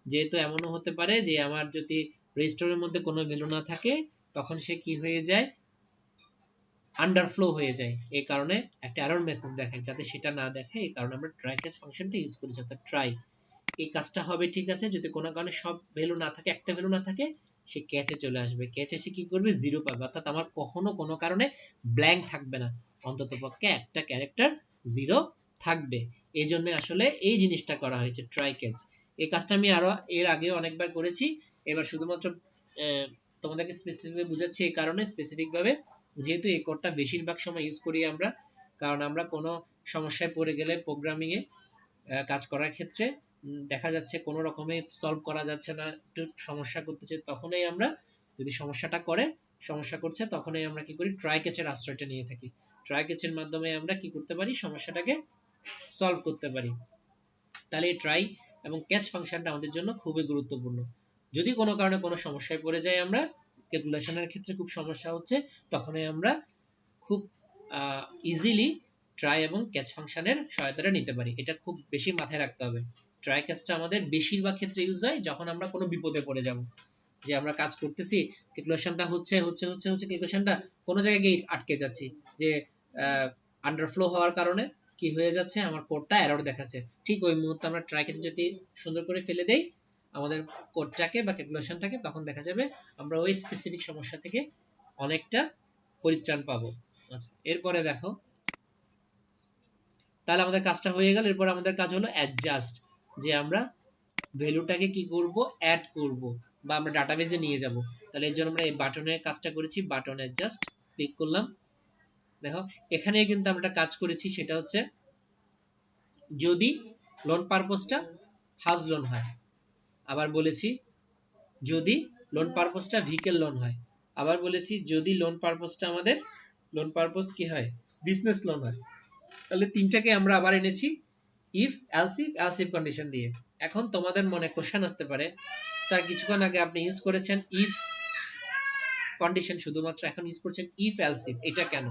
যেহেতু এমনও হতে পারে যে আমার যদি রেজিস্টারের মধ্যে কোনো ভ্যালু না থাকে, তখন সে কি হয়ে যায়, আন্ডারফ্লো হয়ে যায়। এই কারণে একটা এরর মেসেজ দেখায়, যাতে সেটা না দেখে এই কারণে আমরা ট্রাই ক্যাচ ফাংশনটা ইউজ করেছি, অর্থাৎ ট্রাই। এই কাজটা হবে ঠিক আছে, যদি কোনো কারণে সব ভ্যালু না থাকে, একটা ভ্যালু না থাকে, সে ক্যাচে চলে আসবে, ক্যাচে সে কি করবে, জিরো পাবে, অর্থাৎ আমার কখনো কোনো কারণে ব্ল্যাঙ্ক থাকবে না, অন্ততপক্ষে একটা ক্যারেক্টার জিরো থাকবে। এই জন্য আসলে এই জিনিসটা করা হয়েছে ট্রাই ক্যাচ। এই কাজটা আমি আরো এর আগে অনেকবার করেছি, এবার শুধুমাত্র তোমাদেরকে স্পেসিফিকভাবে বুঝাচ্ছি এই কারণে, স্পেসিফিক ভাবে যেহেতু এই কোডটা বেশিরভাগ সময় ইউজ করি আমরা, কারণ আমরা কোনো সমস্যায় পড়ে গেলে প্রোগ্রামিং এ কাজ করার ক্ষেত্রে দেখা যাচ্ছে কোনো রকমে সলভ করা যাচ্ছে না, একটু সমস্যা করতেছে, তখনই আমরা, যদি সমস্যা করছে, তখনই আমরা কি করি, ট্রাই ক্যাচের আশ্রয়টা নিয়ে থাকি। ট্রাই ক্যাচের মাধ্যমে আমরা কি করতে পারি, সমস্যাটাকে সলভ করতে পারি। তাহলে এই ট্রাই এবং ক্যাচ ফাংশনটা আমাদের জন্য খুবই গুরুত্বপূর্ণ। যদি কোনো কারণে কোনো সমস্যায় পড়ে যাই আমরা, ক্যালকুলেশনের ক্ষেত্রে খুব সমস্যা হচ্ছে, তখনই আমরা খুব ইজিলি ট্রাই এবং ক্যাচ ফাংশনের সহায়তাটা নিতে পারি। এটা খুব বেশি মাথায় রাখতে হবে। ট্রাই ক্যাচটা আমাদের বেশিরভাগ ক্ষেত্রে ইউজ হয় যখন আমরা কোনো বিপদে পড়ে যাব, যে আমরা কাজ করতেছি, ক্যালকুলেশনটা হচ্ছে ক্যালকুলেশনটা কোনো জায়গায় গিয়ে আটকে যাচ্ছি, যে আন্ডারফ্লো হওয়ার কারণে কি হয়ে যাচ্ছে, আমার কোডটা এরর দেখাচ্ছে। ঠিক ওই মুহূর্তে আমরা ট্রাই ক্যাচ যদি সুন্দর করে ফেলে দেই আমাদের কোডটাকে বা ক্যালকুলেশনটাকে, তখন দেখা যাবে আমরা ওই স্পেসিফিক সমস্যা থেকে অনেকটা পরিত্রাণ পাবো। আচ্ছা, এরপরে দেখো, তাহলে আমাদের কাজটা হয়ে গেল। এরপর আমাদের কাজ হলো অ্যাডজাস্ট, যে আমরা ভ্যালুটাকে কি করব, অ্যাড করব, বা আমরা ডাটাবেজে নিয়ে যাব। তাহলে এর জন্য আমরা এই বাটনের কাজটা করেছি, বাটন অ্যাডজাস্ট ক্লিক করলাম। দেখো এখানে কিন্তু আমরা একটা কাজ করেছি, সেটা হচ্ছে যদি লোন পারপোজটা হাউস লোন হয়, আবার বলেছি যদি লোন পারপোজটা ভেহিক্যাল লোন হয়, আবার বলেছি যদি লোন পারপোজটা আমাদের লোন পারপোজ কি হয়, বিজনেস লোন হয়। তাহলে তিনটাকে আমরা আবার এনেছি ইফ এলস ইফ কন্ডিশন দিয়ে। এখন তোমাদের মনে কোশ্চেন আসতে পারে, স্যার কিছুক্ষণ আগে আপনি ইউজ করেছেন ইফ কন্ডিশন শুধুমাত্র, এখন ইউজ করছেন ইফ এলস ইফ, এটা কেন?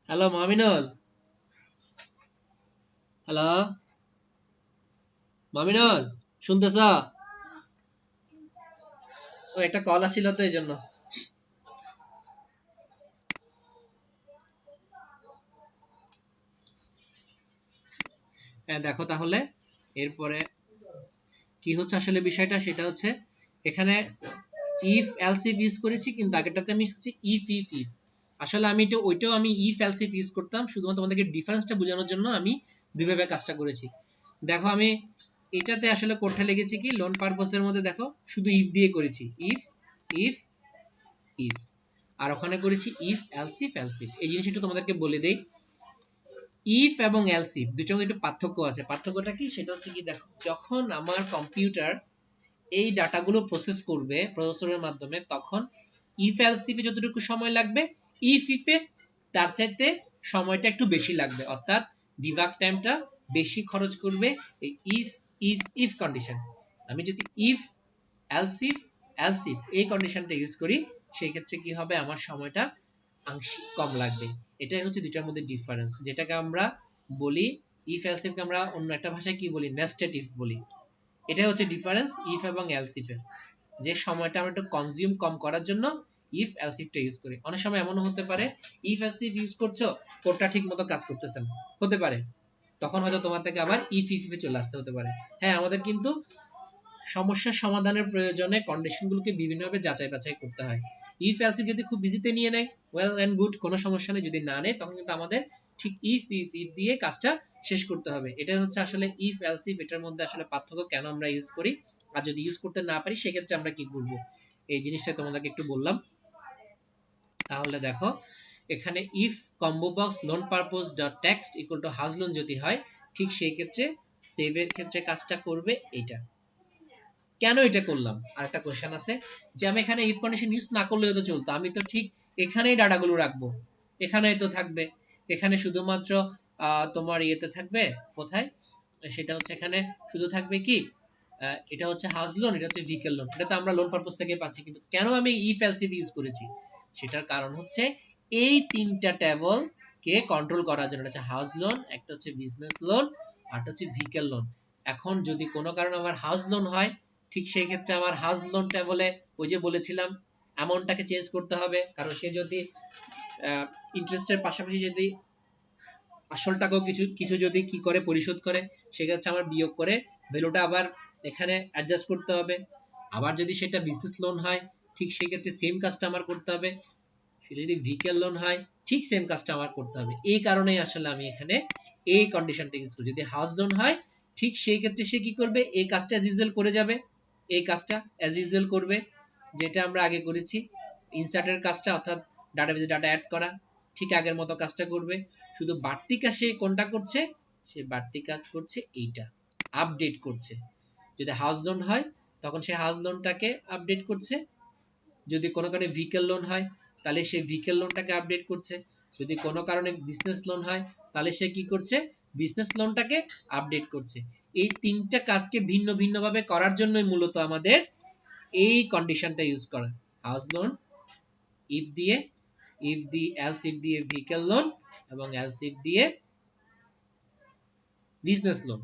হ্যালো মামিনুল, হ্যালো মামিনুল, শুনতেছ? ও একটা কল আসছিল তো এই জন্য। হ্যাঁ দেখো তাহলে এরপরে কি হচ্ছে আসলে বিষয়টা, সেটা হচ্ছে এখানে ইফ এলস ইফ ইউজ করেছি, কিন্তু আগেরটাতে আমি ইউজ করছি ইফ ইফ ইফ। আসলে আমি ওইটাও আমি ইফ এলস ইফ ইউজ করতাম, শুধুমাত্র তোমাদেরকে ডিফারেন্সটা বোঝানোর জন্য আমি দুইভাবে কাজটা করেছি। দেখো আমি এটাতে আসলে কোডটা লিখেছি কি লোন পারপোজের মধ্যে দেখো শুধু ইফ দিয়ে করেছি, ইফ ইফ ইফ, আর ওখানে করেছি if else if else if. এই জিনিসটা একটু তোমাদেরকে বলে দেই, ইফ এবং এলস ইফ দুটোর মধ্যে একটু পার্থক্য আছে। পার্থক্যটা কি সেটা হচ্ছে কি দেখো, যখন আমার কম্পিউটার এই ডাটাগুলো প্রসেস করবে প্রসেসরের মাধ্যমে, তখন ইফ এলস ইফে যতটুকু সময় লাগবে ইফ ইফে তার চাইতে সময়টা একটু বেশি লাগবে, অর্থাৎ ডিবাগ টাইমটা বেশি খরচ করবে এই ইফ ইফ ইফ কন্ডিশন। আমি যদি ইফ এলস ইফ এই কন্ডিশনটা ইউজ করি, সেই ক্ষেত্রে কি হবে, আমার সময়টা আংশিক কম লাগবে। এটাই হচ্ছে দুইটার মধ্যে ডিফারেন্স, যেটাকে আমরা বলি ইফ এলস ইফকে আমরা অন্য একটা ভাষায় কি বলি, নেস্টেড ইফ বলি। এটাই হচ্ছে ডিফারেন্স ইফ এবং এলস ইফের, যে সময়টা আমরা একটু কনজিউম কম করার জন্য ইফ এলস ইফটা ইউজ করি। অনেক সময় এমনও হতে পারে ইফ এলস ইফ ইউজ করছো, কোডটা ঠিক মতো কাজ করতেছে না, হতে পারে, তখন হয়তো তোমার থেকে আবার ইফ ইফে চলে আসতে হতে পারে। হ্যাঁ, আমাদের কিন্তু সমস্যার সমাধানের প্রয়োজনে কন্ডিশনগুলোকে বিভিন্নভাবে যাচাই বাছাই করতে হয়। ইফ এলস ইফ যদি খুব বিজিতে নিয়ে নেয়, ওয়েল এন্ড গুড, কোনো সমস্যা নেই। যদি না নেয়, তখন কিন্তু আমাদের ঠিক ইফ ইফ ইফ দিয়ে কাজটা শেষ করতে হবে। এটাই হচ্ছে আসলে ইফ এলস ইফ, এটার মধ্যে আসলে পার্থক্য, কেন আমরা ইউজ করি, আর যদি ইউজ করতে না পারি সেক্ষেত্রে আমরা কি করব, এই জিনিসটা তোমাদেরকে একটু বললাম। তাহলে দেখো এখানে if combo box loan purpose dot text equal to house loan যদি হয়, ঠিক সেই ক্ষেত্রে সেভ এর ক্ষেত্রে কাজটা করবে এইটা। কেন এটা করলাম, আরেকটা কোশ্চেন আছে যে আমি এখানে ইফ কন্ডিশন ইউজ না করলেও তো চলতো, আমি তো ঠিক এখানেই ডাটাগুলো রাখবো, এখানেই তো থাকবে, এখানে শুধুমাত্র তোমার ইয়েতে থাকবে, কোথায়, সেটা হচ্ছে এখানে শুধু থাকবে কি, এটা হচ্ছে হাউস লোন, এটা হচ্ছে ভেহিকল লোন, এটা তো আমরা লোন পারপোজ থেকে পাচ্ছি। কিন্তু কেন আমি ইফ এলস ইফ ইউজ করেছি, সেটার কারণ হচ্ছে এই তিনটা টেবল কে কন্ট্রোল করার জন্য। এটা হচ্ছে হাউস লোন, একটা হচ্ছে বিজনেস লোন, আর একটা হচ্ছে ভেহিকল লোন। এখন যদি কোনো কারণে আমার হাউস লোন হয়, ঠিক সেই ক্ষেত্রে আমার হাউস লোন টেবলে ওই যে বলেছিলাম অ্যামাউন্টটাকে চেঞ্জ করতে হবে, কারণ সে যদি ইন্টারেস্টের পাশাপাশি যদি আসল টাকাও কিছু কিছু যদি কি করে পরিশোধ করে, সেক্ষেত্রে আমার বিয়োগ করে ভ্যালুটা আবার এখানে অ্যাডজাস্ট করতে হবে। আবার যদি সেটা বিজনেস লোন হয়, ঠিক সেই ক্ষেত্রে সেম কাজটা আমার করতে হবে। সেটা যদি ভেহিকল লোন হয়, ঠিক সেম কাজটা আমার করতে হবে। এই কারণেই আসলে আমি এখানে এই কন্ডিশনটা ইউজ করি। যদি হাউস লোন হয়, ঠিক সেই ক্ষেত্রে সে কি করবে, এই কাজটা অ্যাজ ইউজুয়াল করে যাবে, এই কাজটা অ্যাজ ইউজুয়াল করবে, যেটা আমরা আগে করেছি ইনসার্টের কাজটা, অর্থাৎ ডাটাবেজে ডাটা অ্যাড করা, ঠিক আগের মতো কাজটা করবে। শুধু বাড়তি কাজ সে কোনটা করছে, সে বাড়তি কাজ করছে এইটা, আপডেট করছে। যদি হাউস লোন হয়, তখন সে হাউস লোনটাকে আপডেট করছে। যদি কোনো কারণে ভেহিকল লোন হয়, তাহলে সে ভেহিকল লোনটাকে আপডেট করছে। যদি কোনো কারণে বিজনেস লোন হয়, তাহলে সে কি করছে, বিজনেস লোনটাকে আপডেট করছে। এই তিনটা কাজকে ভিন্ন ভিন্ন ভাবে করার জন্যই মূলত আমাদের এই কন্ডিশনটা ইউজ করা, হাউস লোন ইফ দিয়ে, ইফ দিয়ে এলস ইফ দিয়ে ভেহিকল লোন, এবং এলস ইফ দিয়ে বিজনেস লোন।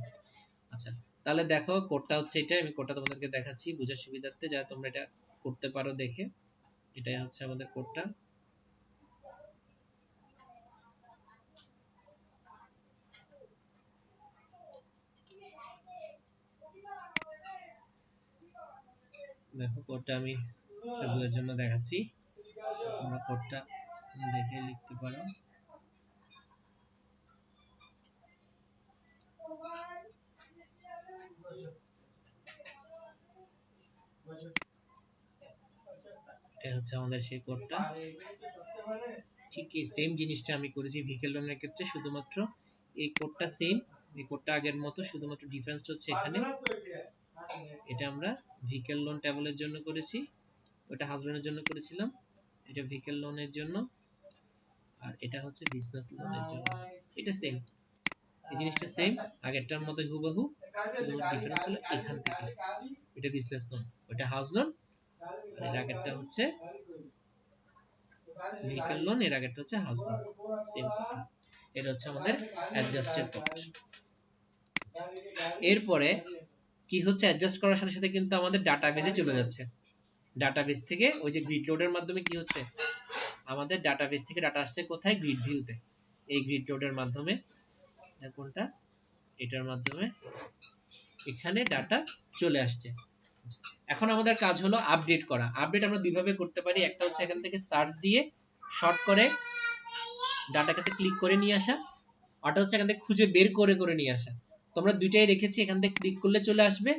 আচ্ছা, তাহলে দেখো কোডটা হচ্ছে এটা, আমি কোডটা তোমাদেরকে দেখাচ্ছি বোঝার সুবিধার্থে, যাতে তোমরা এটা করতে পারো দেখে। এটাই হচ্ছে আমাদের কোডটা। দেখো কোডটা আমি বোঝার জন্য দেখাচ্ছি, তোমরা কোডটা দেখে লিখতে পারো। এটা হচ্ছে আমাদের সেই কোডটা, ঠিক এই সেম জিনিসটা আমি করেছি ভেহিকল লোনের ক্ষেত্রে, শুধুমাত্র এই কোডটা সেম, এই কোডটা আগের মতো, শুধুমাত্র ডিফারেন্সটা হচ্ছে এখানে এটা আমরা ভেহিকল লোন টেবলের জন্য করেছি, ওটা হাউস লোনের জন্য করেছিলাম, এটা ভেহিকল লোনের জন্য, আর এটা হচ্ছে বিজনেস লোনের জন্য। এটা সেম, এই জিনিসটা সেম আগেরটার মতোই হুবহু, শুধুমাত্র ডিফারেন্স হলো এখান থেকে, এটা বিজনেস লোন, ওটা হাউস লোন, আর এর আগেরটা হচ্ছে ভেহিকল লোন, এর আগেরটা হচ্ছে হাউস লোন, সেম কোড। এটা হচ্ছে আমাদের অ্যাডজাস্টেড কোড। এরপরে কি হচ্ছে, অ্যাডজাস্ট করার সাথে সাথে কিন্তু আমাদের ডাটাবেজে চলে যাচ্ছে। ডাটাবেস থেকে ওই যে গ্রিড লোডের মাধ্যমে কি হচ্ছে, আমাদের ডাটাবেস থেকে ডাটা আসছে কোথায়, গ্রিড ভিউতে। এই গ্রিড লোডের মাধ্যমে, কোনটা, এটার মাধ্যমে এখানে ডাটা চলে আসছে। এখন আমাদের কাজ হলো আপডেট করা। আপডেট আমরা দুইভাবে করতে পারি, একটা হচ্ছে এখান থেকে সার্চ দিয়ে শর্ট করে ডাটাটাতে ক্লিক করে নিয়ে আসা, ওটা হচ্ছে এখান থেকে খুঁজে বের করে করে নিয়ে আসা। তোমরা দুইটাই রেখেছি, এখান থেকে ক্লিক করলে চলে আসবে,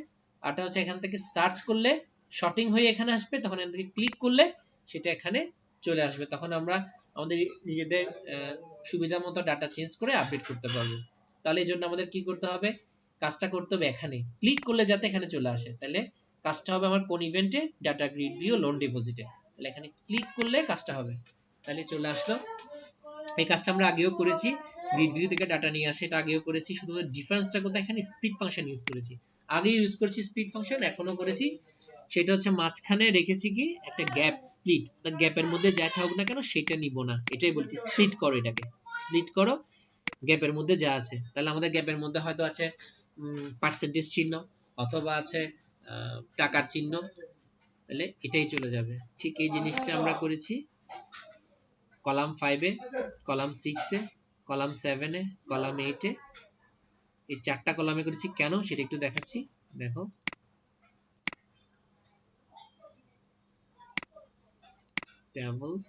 আরটা হচ্ছে এখান থেকে সার্চ করলে শর্টিং হয়ে এখানে আসবে, তখন এখান থেকে ক্লিক করলে সেটা এখানে চলে আসবে, তখন আমরা আমাদের নিজেদের সুবিধা মতো ডাটা চেঞ্জ করে আপডেট করতে পারবো। তাহলে এই জন্য আমাদের কি করতে হবে, কাজটা করতে হবে এখানে ক্লিক করলে যাতে এখানে চলে আসে। তাহলে কাজটা হবে আমার কোন ইভেন্টে, ডাটা গ্রিড ভিউ লোন ডিপোজিটে, তাহলে এখানে ক্লিক করলে কাজটা হবে, তাহলে চলে আসলো। এই কাজটা আমরা আগেও করেছি, গ্রিড ভিউ থেকে ডাটা নিয়ে আসে, এটা আগেও করেছি, শুধু ডিফারেন্সটা কোথায়, এখানে স্প্লিট ফাংশন ইউজ করেছি, আগে ইউজ করেছি স্প্লিট ফাংশন, এখনো করেছি, সেটা হচ্ছে মাঝখানে রেখেছি কি একটা গ্যাপ, স্প্লিট, গ্যাপের মধ্যে যাই থাকুক না কেন সেটা নিব না, এটাই বলছি স্প্লিট করো, এটাকে স্প্লিট করো গ্যাপের মধ্যে যা আছে। তাহলে আমাদের গ্যাপের মধ্যে হয়তো আছে পার্সেন্টেজ চিহ্ন, অথবা আছে টাকার চিহ্ন, তাহলে এটাই চলে যাবে। ঠিক এই জিনিসটা আমরা করেছি কলাম 5 এ, কলাম 6 এ, কলাম 7 এ, কলাম 8 এ, এই চারটা কলামে করেছি, কেন সেটা একটু দেখাচ্ছি। দেখো tables,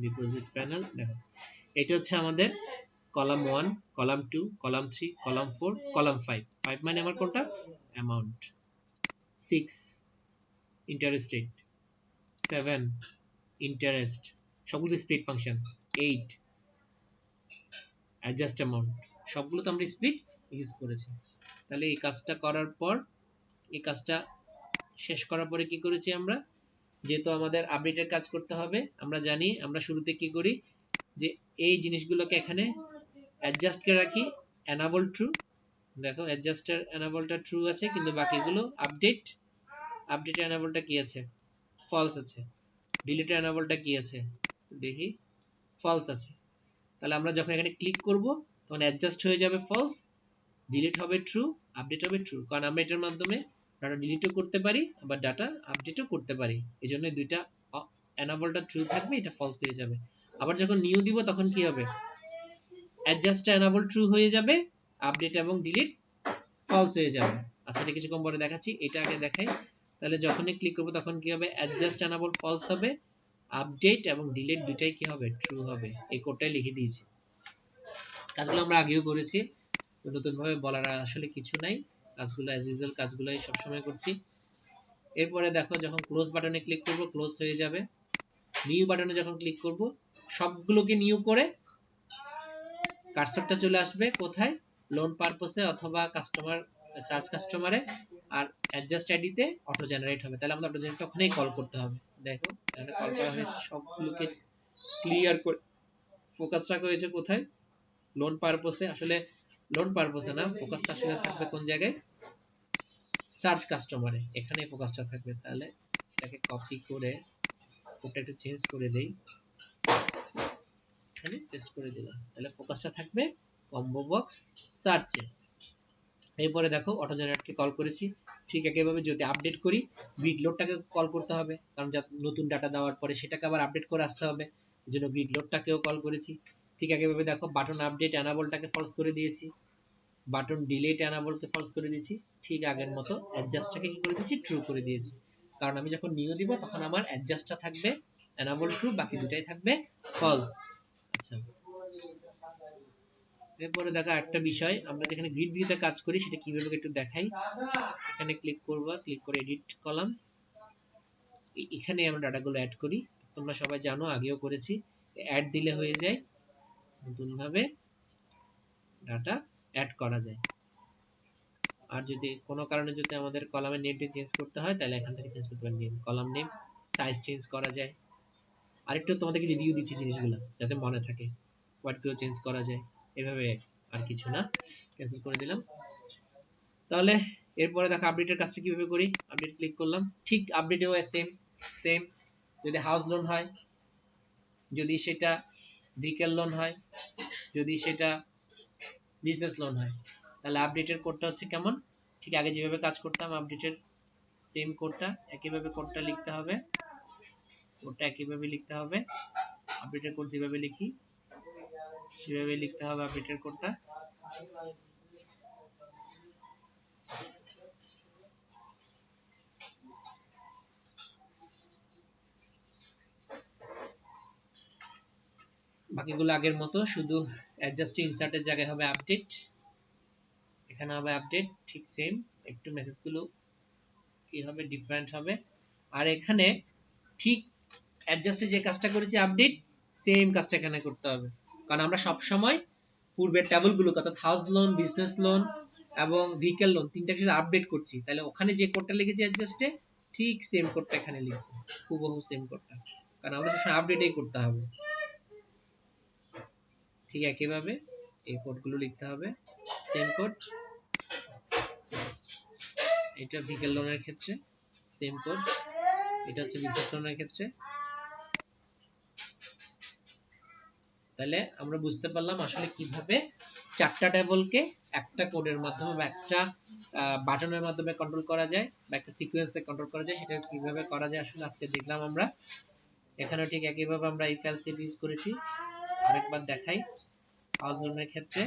ডিপোজিট প্যানেল, দেখো এটা হচ্ছে আমাদের column 1, column 2, column 3, column 4, column 5, 5 মানে আমার কোনটা, অ্যামাউন্ট, 6 ইন্টারেস্ট রেট, 7 ইন্টারেস্ট, সবগুলো স্প্লিট ফাংশন, 8 অ্যাডজাস্ট অ্যামাউন্ট, সবগুলো তো আমরা স্প্লিট ইউজ করেছি। তাহলে এই কাজটা করার পর, এই কাজটা শেষ করার পরে কি করেছি আমরা, যেহেতু আমাদের আপডেটের কাজ করতে হবে, আমরা জানি আমরা শুরুতে কি করি, যে এই জিনিসগুলোকে এখানে অ্যাডজাস্ট করে রাখি, এনাবল ট্রু, দেখো অ্যাডজাস্টার এনাবলটা ট্রু আছে, কিন্তু বাকিগুলো আপডেটের এনাবলটা কি আছে, ফলস আছে, ডিলিটের এনাবলটা কি আছে দেখি, ফলস আছে। তাহলে আমরা যখন এখানে ক্লিক করব তখন অ্যাডজাস্ট হয়ে যাবে ফলস, ডিলিট হবে ট্রু, আপডেট হবে ট্রু, কারণ আমরা এটার মাধ্যমে ডাটা ডিলিটও করতে পারি আবার ডাটা আপডেটও করতে পারি, এই জন্য দুইটা এনাবলটা ট্রু থাকবে, এটা ফলস হয়ে যাবে। আবার যখন নিউ দিব তখন কি হবে, অ্যাডজাস্ট এনাবল ট্রু হয়ে যাবে, আপডেট এবং ডিলিট ফলস হয়ে যাবে। আচ্ছা এটা কিছুক্ষণ পরে দেখাচ্ছি, এটা আগে দেখাই। তাহলে যখনই ক্লিক করব তখন কি হবে, অ্যাডজাস্ট এনাবল ফলস হবে, আপডেট এবং ডিলিট দুটাই কি হবে, ট্রু হবে। এই কোডটাই লিখে দিয়েছি, কাজগুলো আমরা আগেও করেছি, নতুন ভাবে বলার আসলে কিছু নাই, কাজগুলো অ্যাজ ইউজুয়াল কাজগুলোই সব সময় করছি। এরপরে দেখো যখন ক্লোজ বাটনে ক্লিক করব ক্লোজ হয়ে যাবে, নিউ বাটনে যখন ক্লিক করব সবগুলোকে নিউ করে কার্সরটা চলে আসবে কোথায়, লোন পারপসে অথবা কাস্টমার সার্চ কাস্টমারে, আর অ্যাডজাস্ট আইডিতে অটো জেনারেট হবে, তাহলে আমাদের অটো জেনারেট ওখানেই কল করতে হবে। দেখো এখানে কল করা হয়েছে, সবগুলোকে ক্লিয়ার করে ফোকাস রাখা হয়েছে কোথায়, লোন পারপসে, আসলে লোন পারপসে না, ফোকাসটা আসলে থাকবে কোন জায়গায়, সার্চ কাস্টমারে, এখানে ফোকাসটা থাকবে। তাহলে এটাকে কপি করে ওটা একটু চেঞ্জ করে দেই, এখানে পেস্ট করে দিলাম, তাহলে ফোকাসটা থাকবে কম্বো বক্স সার্চে। এরপরে দেখো অটো জেনারেটকে কল করেছি, ঠিক একইভাবে যদি আপডেট করি গ্রিড লোডটাকে কল করতে হবে, কারণ নতুন ডাটা দেওয়ার পরে সেটাকে আবার আপডেট করে আসতে হবে, এই জন্য গ্রিড লোডটাকেও কল করেছি। ঠিক একইভাবে দেখো বাটন আপডেট এনাবলটাকে ফলস করে দিয়েছি, বাটন ডিলিট এনাবলকে ফলস করে দিয়েছি, ঠিক আগের মতো অ্যাডজাস্টটাকে কি করে দিয়েছি, ট্রু করে দিয়েছি, কারণ আমি যখন নিউ দিব তখন আমার অ্যাডজাস্টটা থাকবে এনাবল ট্রু, বাকি দুটাই থাকবে ফলস। আচ্ছা এরপরে দেখা একটা বিষয়, আমরা যেখানে গ্রিড ভিউতে কাজ করি সেটা কিভাবে একটু দেখাই। এখানে ক্লিক করবা, ক্লিক করে এডিট কলামস, এখানে আমরা ডাটাগুলো অ্যাড করি, তোমরা সবাই জানো আগেও করেছি, অ্যাড দিলে হয়ে যায়, নতুন ভাবে ডাটা অ্যাড করা যায়। আর যদি কোনো কারণে যদি আমাদের কলামের নেমটি চেঞ্জ করতে হয় তাহলে এখান থেকে চেঞ্জ করতে পারি, name, column name, size change করা যায়। আরেকটু তোমাদেরকে রিভিউ দিচ্ছি জিনিসগুলো যাতে মনে থাকে, ওয়ার্ডগুলো চেঞ্জ করা যায়, এভাবে আর কিছু না, ক্যান্সেল করে দিলাম। তাহলে এরপরে দেখো আপডেটের কাজটা কিভাবে করি, আপডেট ক্লিক করলাম, ঠিক আপডেটেও সেম সেম, যদি হাউস লোন হয়, যদি সেটা ভেহিক্যাল লোন হয়, যদি সেটা বিজনেস লোন হয়, তাহলে আপডেটের কোডটা হচ্ছে কেমন, ঠিক আগে যেভাবে কাজ করতাম আপডেটের সেম কোডটা একইভাবে কোডটা লিখতে হবে, কোডটা একইভাবে লিখতে হবে, আপডেটের কোড যেভাবে লিখি সেভাবে লিখতে হবে আপডেটের কোডটা। বাকিগুলো আগের মতো, শুধু অ্যাডজাস্ট ইনসার্টের জায়গায় হবে আপডেট, এখানে হবে আপডেট, ঠিক সেম, একটু মেসেজগুলো কি হবে ডিফারেন্ট হবে। আর এখানে ঠিক অ্যাডজাস্টে যে কাজটা করেছি আপডেট, সেম কাজটা এখানে করতে হবে, কারণ আমরা সব সময় পূর্বের টেবিলগুলো অর্থাৎ হাউস লোন, বিজনেস লোন এবং ভেহিকল লোন তিনটাকে যদি আপডেট করছি, তাহলে ওখানে যে কোডটা লিখেছি অ্যাডজাস্টে ঠিক সেম কোডটা এখানে লিখবো, হুবহু সেম কোডটা, কারণ আমরা সবসময় আপডেটই করতে হবে। ঠিক একইভাবে এই কোডগুলো লিখতে হবে, সেম কোড। এটা ভেহিকল লোনের ক্ষেত্রে সেম কোড, এটা হচ্ছে বিজনেস লোনের ক্ষেত্রে। তাহলে আমরা বুঝতে পারলাম আসলে কিভাবে চারটা টেবলকে একটা কোডের মাধ্যমে বা একটা বাটনের মাধ্যমে কন্ট্রোল করা যায় বা একটা সিকোয়েন্সে কন্ট্রোল করা যায়, সেটা কিভাবে করা যায় আসলে আজকে দেখলাম আমরা। এখানেও ঠিক একইভাবে আমরা ইফ এলস ইফ ইউজ করেছি, আরেকবার দেখাই। হাউস লোনের ক্ষেত্রে,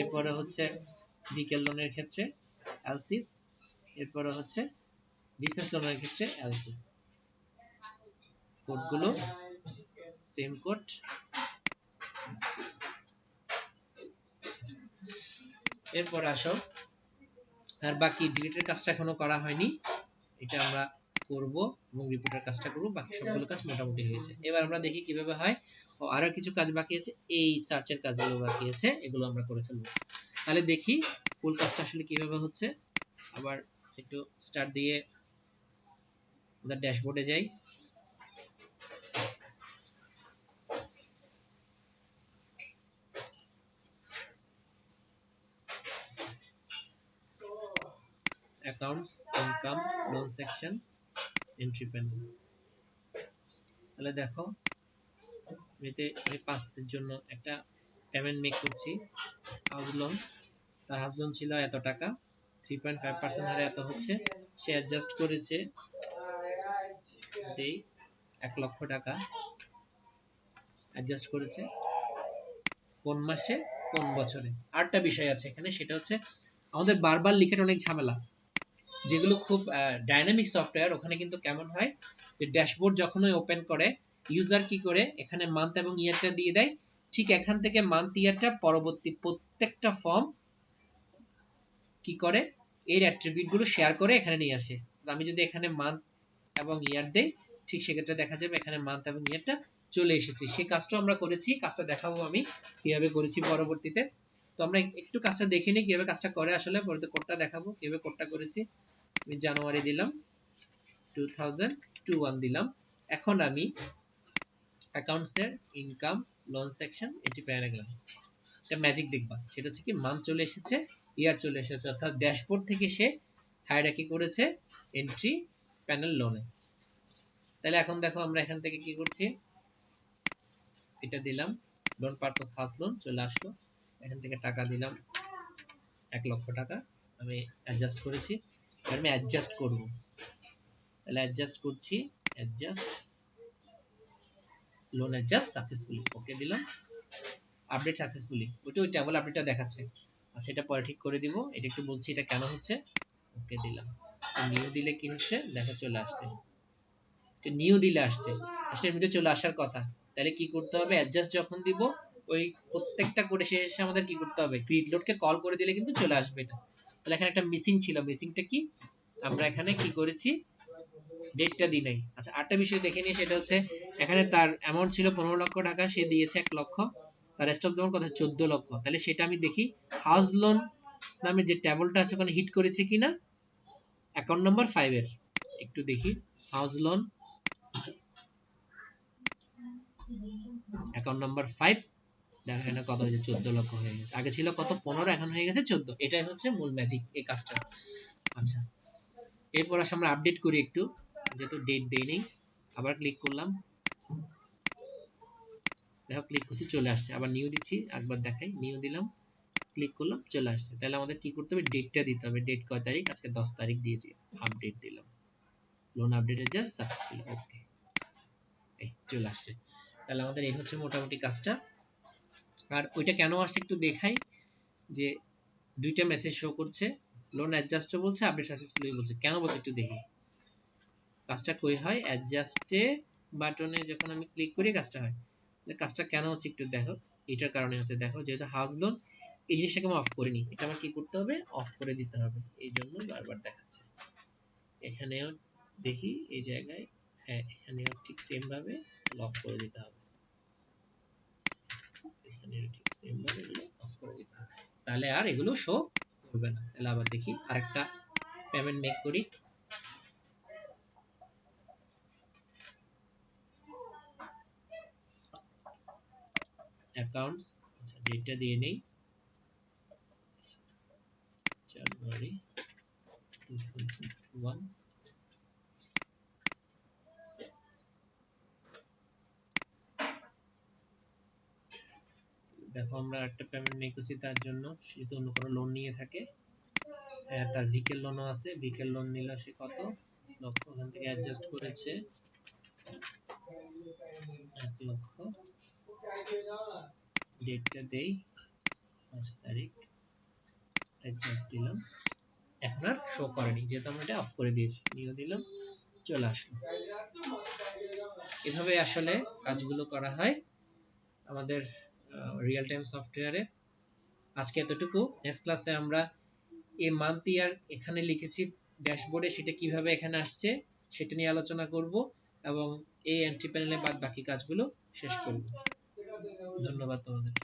এরপরে হচ্ছে ভেহিকল লোনের ক্ষেত্রে এলস ইফ, এরপরে হচ্ছে বিজনেস লোনের ক্ষেত্রে এলস ইফ। কোডগুলো সেম কোড। এরপর আসো, আর বাকি ডিলিটের কাজটা এখনো করা হয়নি, এটা আমরা করব এবং রিপোর্টের কাজটা করব, বাকি সবগুলো কাজ মোটামুটি হয়েছে। এবার আমরা দেখি কিভাবে হয়। ও আরো কিছু কাজ বাকি আছে, এই সার্চের কাজগুলো বাকি আছে, এগুলো আমরা করে ফেলব। তাহলে দেখি ফুল কাজটা আসলে কিভাবে হচ্ছে। আবার একটু স্টার্ট দিয়ে আমাদের ড্যাশবোর্ডে যাই। Accounts, income, loan section, entry panel. তাহলে দেখো, এতে আমি 5 এর জন্য একটা পেমেন্ট মেক করছি। হাউস লোন, তার হাউস লোন ছিল এত টাকা, 3.5% হারে এত হচ্ছে, সে অ্যাডজাস্ট করেছে দেই 1 লক্ষ টাকা অ্যাডজাস্ট করেছে। কোন মাসে, কোন বছরে। আরেকটা বিষয় আছে এখানে, সেটা হচ্ছে আমাদের বারবার লিখাটা অনেক ঝামেলা। যেগুলো খুব ডাইনামিক সফটওয়্যার, ওখানে কিন্তু কেমন হয় যে ড্যাশবোর্ড যখন ওপেন করে ইউজার কি করে এখানে মান্থ এবং ইয়ারটা দিয়ে দেয়, ঠিক এখান থেকে মান্থ ইয়ারটা পরবর্তী প্রত্যেকটা ফর্ম কি করে এর অ্যাট্রিবিউট গুলো শেয়ার করে এখানে নিয়ে আসে। আমি যদি এখানে মান্থ এবং ইয়ার দেই, ঠিক সেক্ষেত্রে দেখা যাবে এখানে মান্থ এবং ইয়ারটা চলে এসেছে। সেই কাজটা আমরা করেছি, কাজটা দেখাবো আমি কিভাবে করেছি পরবর্তীতে। তো আমরা একটু কাজটা দেখে নিই কিভাবে কাজটা করে, আসলে পরে কোডটা দেখাবো কিভাবে কোডটা করেছি। আমি জানুয়ারি দিলাম, 2021 দিলাম। এখন আমি অ্যাকাউন্টস এর ইনকাম, লোন সেকশন, এটি প্যানে গেলাম। এটা ম্যাজিক দেখবা, সেটা হচ্ছে কি মান্থ চলে এসেছে, ইয়ার চলে এসেছে, অর্থাৎ ড্যাশবোর্ড থেকে সে হায়ারার্কি করেছে এন্ট্রি প্যানেল লোনে। তাহলে এখন দেখো আমরা এখান থেকে কি করছি, এটা দিলাম লোন পারপোজ হাউস লোন, চলে আসলো। এখান থেকে টাকা দিলাম 1 লক্ষ টাকা, আমি অ্যাডজাস্ট করেছি। এবার আমি অ্যাডজাস্ট করব, তাহলে অ্যাডজাস্ট করছি, অ্যাডজাস্ট লোন অ্যাডজাস্ট সাকসেসফুলি, ওকে দিলাম। আপডেট সাকসেসফুলি, ওই টেবল আপডেটটা দেখাচ্ছে। আচ্ছা, এটা পরে ঠিক করে দিব, এটা একটু বলছি এটা কেন হচ্ছে, ওকে দিলাম। নিউ দিলে কি হচ্ছে দেখা চলে আসছে, এটা নিউ দিলে আসছে, আসলে এমনিতে চলে আসার কথা। তাহলে কি করতে হবে, অ্যাডজাস্ট যখন দিব ওই প্রত্যেকটা করে শেষে আমাদের কি করতে হবে, ক্রিয়েট লোডকে কল করে দিলে কিন্তু চলে আসবে এটা। তাহলে এখানে একটা মিসিং ছিল, মিসিংটা কি, আমরা এখানে কি করেছি ডেটটা দিই নাই। আচ্ছা, আরেকটা বিষয় দেখে নিই, সেটা হচ্ছে এখানে তার অ্যামাউন্ট ছিল 15 লক্ষ টাকা, সে দিয়েছে 1 লক্ষ, তার স্টক দেওয়ার কথা 14 লক্ষ। তাহলে সেটা আমি দেখি হাউস লোন নামে যে টেবলটা আছে ওখানে হিট করেছে কিনা অ্যাকাউন্ট নাম্বার 5 এর, একটু দেখি। হাউস লোন অ্যাকাউন্ট নাম্বার 5, দেখো এখানে কত হয়েছে, 14 লক্ষ হয়ে গেছে। আগে ছিল কত 15, এখন হয়ে গেছে 14। এটাই হচ্ছে মূল ম্যাজিক এই কাজটা। আচ্ছা, এরপর আসলে আমরা আপডেট করি একটু, যেহেতু ডেট দেই নেই। আবার ক্লিক করলাম, দেখো ক্লিক করছি চলে আসছে। আবার নিউ দিচ্ছি, একবার দেখাই, নিউ দিলাম, ক্লিক করলাম, চলে আসছে। তাহলে আমাদের কি করতে হবে, ডেটটা দিতে হবে। ডেট কয় তারিখ, আজকে 10 তারিখ দিয়েছি, আপডেট দিলাম, লোন আপডেট জাস্ট সাকসেসফুল, ওকে, এই চলে আসছে। তাহলে আমাদের এই হচ্ছে মোটামুটি কাজটা। আর ওইটা কেন আসছে একটু দেখাই, যে দুইটা মেসেজ শো করছে, লোন অ্যাডজাস্টও বলছে, আপডেট সাকসেসফুলি বলছে, কেন বলছে একটু দেখি। কাজটা কই হয়, অ্যাডজাস্টে বাটনে যখন আমি ক্লিক করি কাজটা হয়। কাজটা কেন হচ্ছে একটু দেখো, এটার কারণে হচ্ছে দেখো, যেহেতু হাউস লোন এই জিনিসটাকে আমি অফ করিনি, এটা আমার কি করতে হবে, অফ করে দিতে হবে, এই জন্য বারবার দেখাচ্ছে। এখানেও দেখি এই জায়গায়, হ্যাঁ এখানেও ঠিক সেম ভাবে অফ করে দিতে হবে, এখানেও ঠিক সেম ভাবে এগুলো অফ করে দিতে হবে, তাহলে আর এগুলো শো করবে না। তাহলে আবার দেখি আরেকটা পেমেন্ট মেক করি, অ্যাকাউন্টস, আচ্ছা ডেটটা দিয়ে নেই, জানুয়ারি 2001, দেখো আমরা একটা পেমেন্ট মেক করছি তার জন্য, সে যদি অন্য কোনো লোন নিয়ে থাকে, তার ভিকেল লোনও আছে, ভিকেল লোন নিল সে কত 5 লক্ষ, ওখান থেকে অ্যাডজাস্ট করেছে 1 লক্ষ, ডেটটা দেই 5 তারিখ, অ্যাডজাস্ট দিলাম, এখন আর শো করেনি যেহেতু আমরা এটা অফ করে দিয়েছি, নিয়ে দিলাম, চলে আসলো। এভাবে আসলে কাজগুলো করা হয় আমাদের রিয়েল টাইম সফটওয়্যারে। আজকে এতটুকু, নেক্সট ক্লাসে আমরা এই মান্থ ইয়ার এখানে লিখেছি ড্যাশবোর্ডে, সেটা কিভাবে এখানে আসছে সেটা নিয়ে আলোচনা করব, এবং এই এন্ট্রি প্যানেলে বাদ বাকি কাজগুলো শেষ করব। ধন্যবাদ তোমাদের।